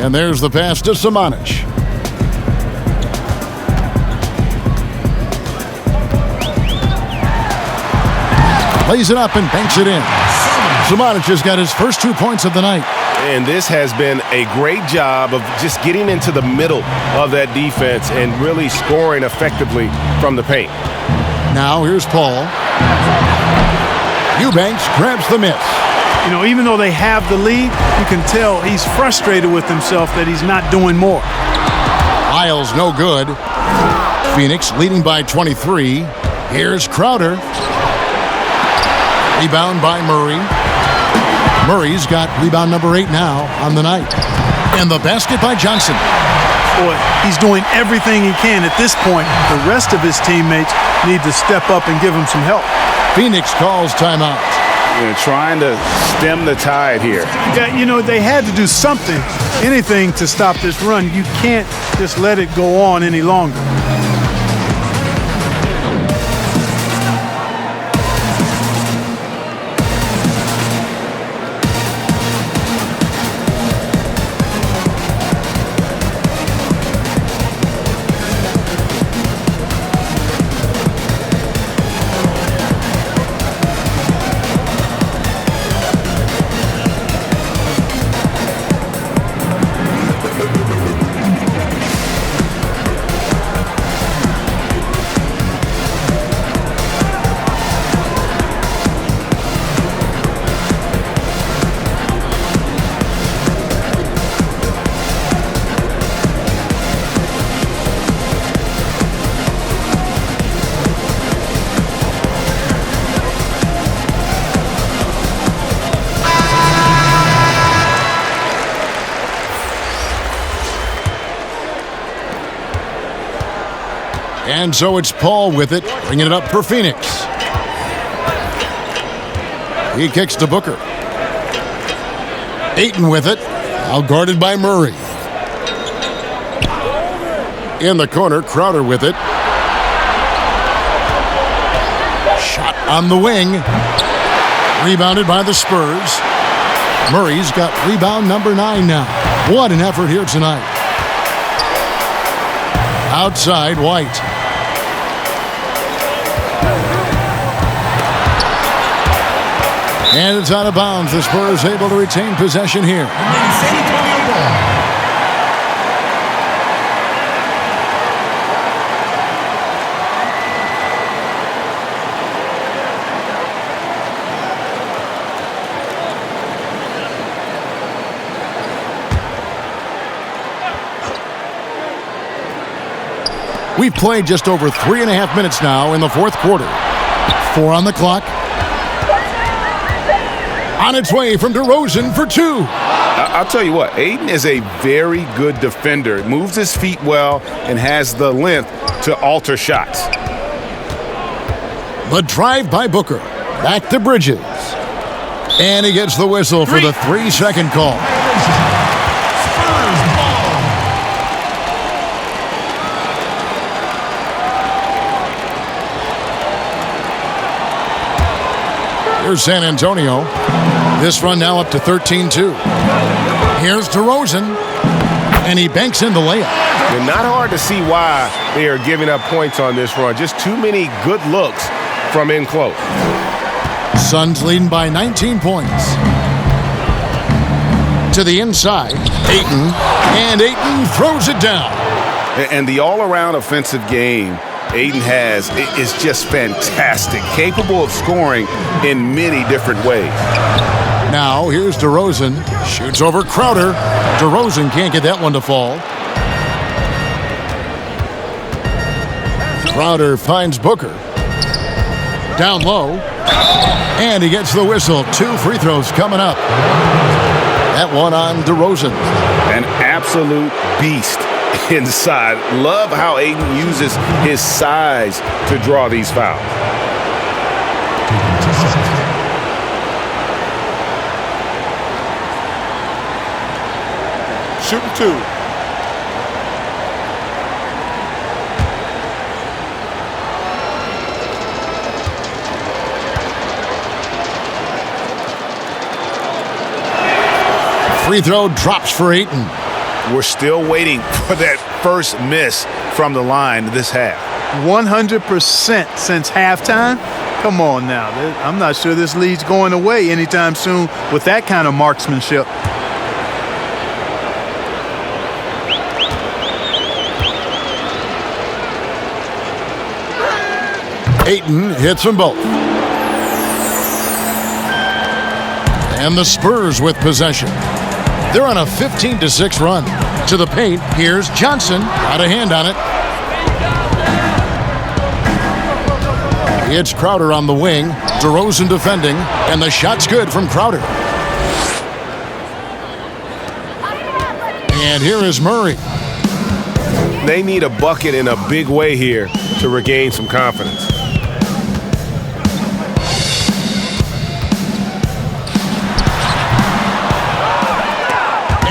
And there's the pass to Samanic. Lays it up and banks it in. Samanic has got his first 2 points of the night. And this has been a great job of just getting into the middle of that defense and really scoring effectively from the paint. Now here's Paul. Eubanks grabs the miss. You know, even though they have the lead, you can tell he's frustrated with himself that he's not doing more. Isles no good. Phoenix leading by 23. Here's Crowder. Rebound by Murray. Murray's got rebound number 8 now on the night. And the basket by Johnson. Boy, he's doing everything he can at this point. The rest of his teammates need to step up and give him some help. Phoenix calls timeout. Trying to stem the tide here. Yeah, you know, they had to do something, anything to stop this run. You can't just let it go on any longer. And so it's Paul with it, bringing it up for Phoenix. He kicks to Booker. Ayton with it, out guarded by Murray. In the corner, Crowder with it. Shot on the wing. Rebounded by the Spurs. Murray's got rebound number 9 now. What an effort here tonight. Outside, White. And it's out of bounds. The Spurs able to retain possession here. San Antonio ball. We've played just over 3.5 minutes now in the fourth quarter. 4 on the clock. On its way from DeRozan for 2. I'll tell you what, Ayton is a very good defender. Moves his feet well and has the length to alter shots. The drive by Booker. Back to Bridges. And he gets the whistle for the 3-second call. Spurs ball. Here's San Antonio. This run now up to 13-2. Here's DeRozan. And he banks in the layup. They're not hard to see why they are giving up points on this run. Just too many good looks from in close. Suns leading by 19 points. To the inside. Ayton. And Ayton throws it down. And the all-around offensive game Ayton has is just fantastic. Capable of scoring in many different ways. Now, here's DeRozan. Shoots over Crowder. DeRozan can't get that one to fall. Crowder finds Booker. Down low. And he gets the whistle. 2 free throws coming up. That one on DeRozan. An absolute beast inside. Love how Ayton uses his size to draw these fouls. Shooting 2. Free throw drops for Ayton. We're still waiting for that first miss from the line this half. 100% since halftime. Come on now. I'm not sure this lead's going away anytime soon with that kind of marksmanship. Ayton hits them both. And the Spurs with possession. They're on a 15-6 run. To the paint, here's Johnson. Got a hand on it. It's Crowder on the wing. DeRozan defending. And the shot's good from Crowder. And here is Murray. They need a bucket in a big way here to regain some confidence.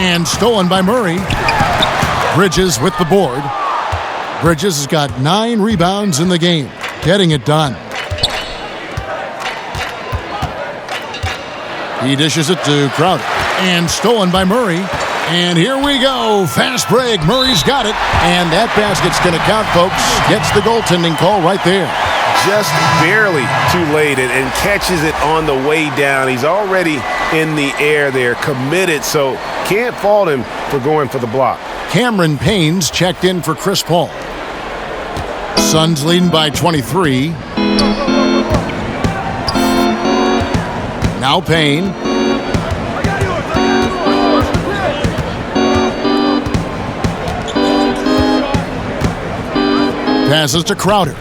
And stolen by Murray. Bridges with the board. Bridges has got 9 rebounds in the game. Getting it done. He dishes it to Crowder. And stolen by Murray. And here we go. Fast break. Murray's got it. And that basket's going to count, folks. Gets the goaltending call right there. Just barely too late and catches it on the way down. He's already in the air there, committed, so can't fault him for going for the block. Cameron Payne's checked in for Chris Paul. Suns leading by 23. Now Payne. Passes to Crowder.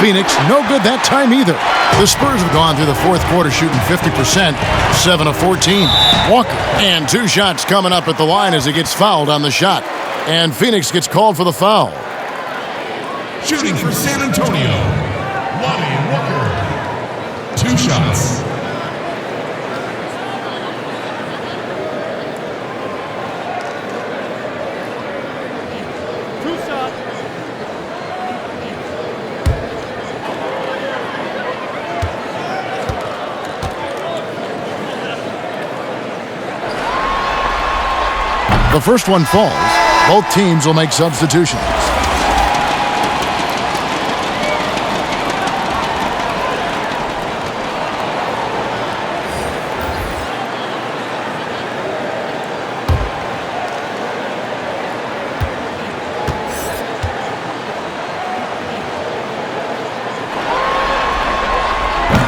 Phoenix, no good that time either. The Spurs have gone through the fourth quarter shooting 50%, 7 of 14. Walker, and 2 shots coming up at the line as he gets fouled on the shot. And Phoenix gets called for the foul. Shooting for San Antonio, Lonnie Walker. 2 shots. first one falls, both teams will make substitutions.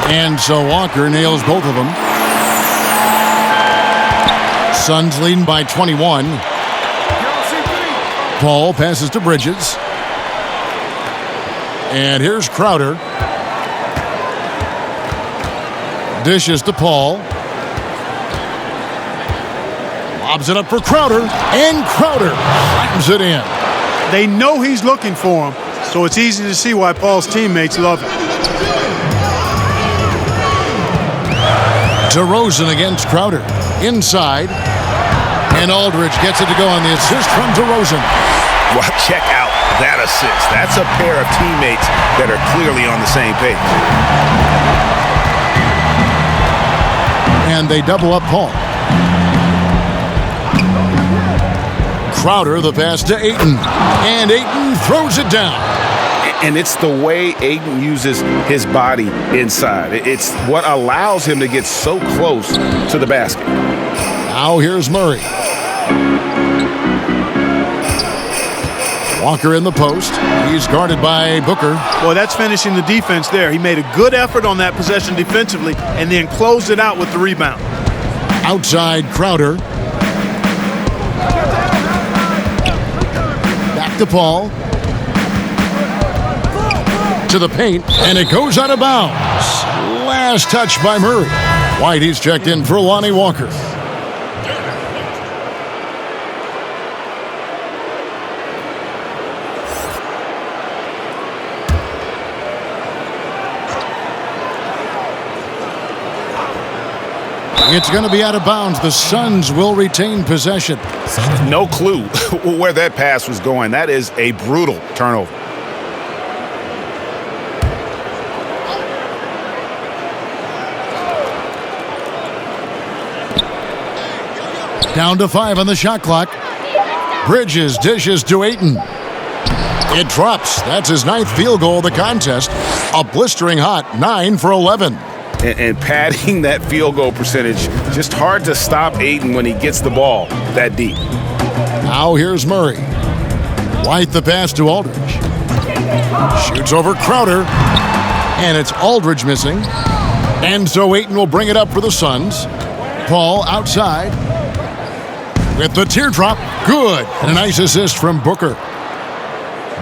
And so Walker nails both of them. Suns leading by 21. Paul passes to Bridges. And here's Crowder. Dishes to Paul. Lobs it up for Crowder. And Crowder slams it in. They know he's looking for him, so it's easy to see why Paul's teammates love him. DeRozan against Crowder. Inside. And Aldridge gets it to go on the assist from DeRozan. Well, check out that assist. That's a pair of teammates that are clearly on the same page. And they double up Paul. Crowder, the pass to Ayton. And Ayton throws it down. And it's the way Ayton uses his body inside. It's what allows him to get so close to the basket. Now here's Murray. Walker in the post. He's guarded by Booker. Well, that's finishing the defense there. He made a good effort on that possession defensively and then closed it out with the rebound. Outside Crowder. Back to Paul. To the paint, and it goes out of bounds. Last touch by Murray. White, he's checked in for Lonnie Walker. It's going to be out of bounds. The Suns will retain possession. No clue where that pass was going. That is a brutal turnover. Down to 5 on the shot clock. Bridges dishes to Ayton. It drops. That's his 9th field goal of the contest. A blistering hot 9 for 11. And padding that field goal percentage, just hard to stop Ayton when he gets the ball that deep. Now here's Murray. White the pass to Aldridge. Shoots over Crowder. And it's Aldridge missing. And so Ayton will bring it up for the Suns. Paul outside. With the teardrop, good. And a nice assist from Booker.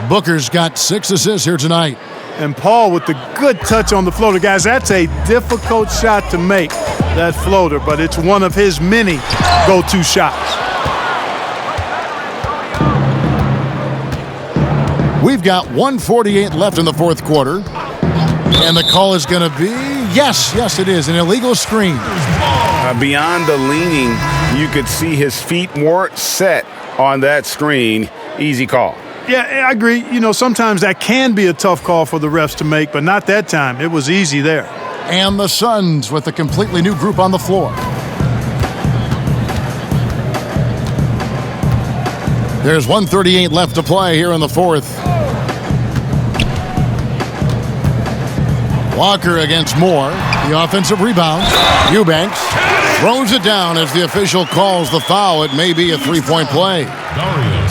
Booker's got 6 assists here tonight. And Paul with the good touch on the floater. Guys, that's a difficult shot to make, that floater, but it's one of his many go-to shots. We've got 1:48 left in the fourth quarter. And the call is going to be, yes, it is, an illegal screen. Beyond the leaning, you could see his feet weren't set on that screen. Easy call. Yeah, I agree. You know, sometimes that can be a tough call for the refs to make, but not that time. It was easy there. And the Suns with a completely new group on the floor. There's 1:38 left to play here in the fourth. Walker against Moore. The offensive rebound. Eubanks throws it down as the official calls the foul. It may be a three-point play.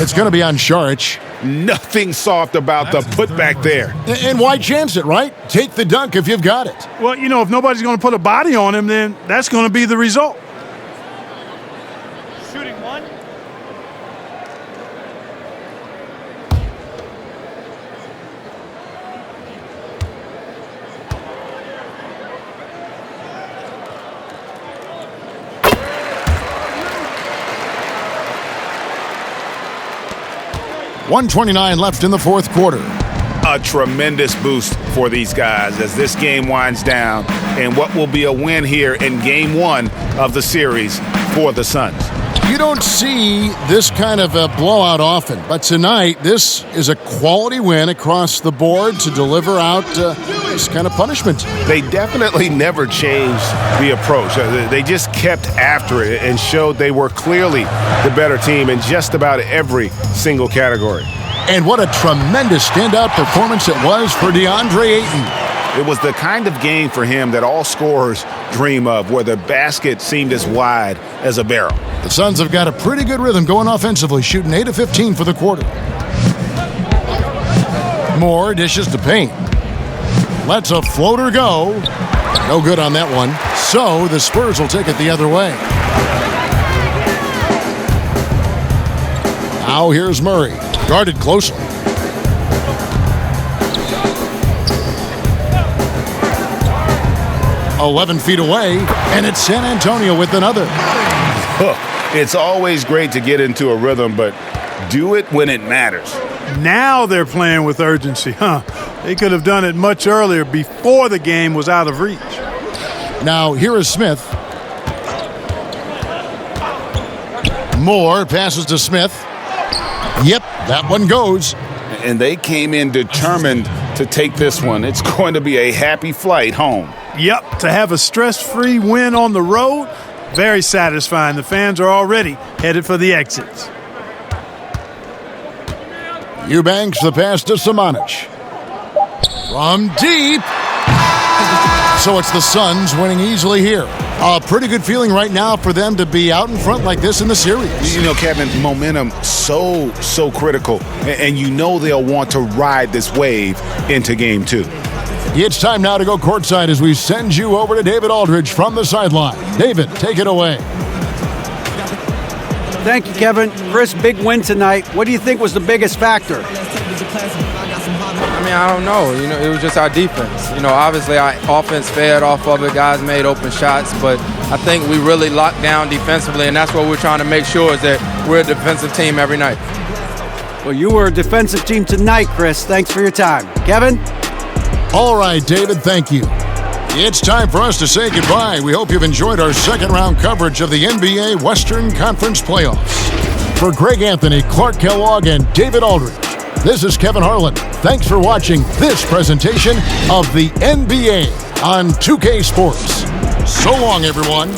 It's going to be on Saric. Nothing soft about the putback there. And why chance it, right? Take the dunk if you've got it. Well, you know, if nobody's going to put a body on him, then that's going to be the result. Shooting one. .129 left in the fourth quarter. A tremendous boost for these guys as this game winds down and what will be a win here in game 1 of the series for the Suns. You don't see this kind of a blowout often, but tonight this is a quality win across the board to deliver out nice kind of punishment. They definitely never changed the approach. They just kept after it and showed they were clearly the better team in just about every single category. And what a tremendous standout performance it was for DeAndre Ayton. It was the kind of game for him that all scorers dream of, where the basket seemed as wide as a barrel. The Suns have got a pretty good rhythm going offensively, shooting 8 of 15 for the quarter. Moore dishes to Payne. Lets a floater go. No good on that one. So the Spurs will take it the other way. Now here's Murray. Guarded closely. "11 feet away, and it's San Antonio with another." It's always great to get into a rhythm, but do it when it matters. Now they're playing with urgency, huh? They could have done it much earlier, before the game was out of reach. Now here is Smith. Moore passes to Smith. Yep, that one goes. And they came in determined to take this one. It's going to be a happy flight home. Yep, to have a stress-free win on the road, very satisfying. The fans are already headed for the exits. Eubanks the pass to Samanic. From deep. So it's the Suns winning easily here. A pretty good feeling right now for them to be out in front like this in the series. You know, Kevin, momentum so critical. And you know they'll want to ride this wave into game 2. It's time now to go courtside as we send you over to David Aldridge from the sideline. David, take it away. Thank you, Kevin. Chris, big win tonight. What do you think was the biggest factor? I mean, I don't know. You know, it was just our defense. You know, obviously our offense fed off of it. Guys made open shots, but I think we really locked down defensively, and that's what we're trying to make sure is that we're a defensive team every night. Well, you were a defensive team tonight, Chris. Thanks for your time. Kevin? All right, David, thank you. It's time for us to say goodbye. We hope you've enjoyed our second-round coverage of the NBA Western Conference Playoffs. For Greg Anthony, Clark Kellogg, and David Aldridge, this is Kevin Harlan. Thanks for watching this presentation of the NBA on 2K Sports. So long, everyone.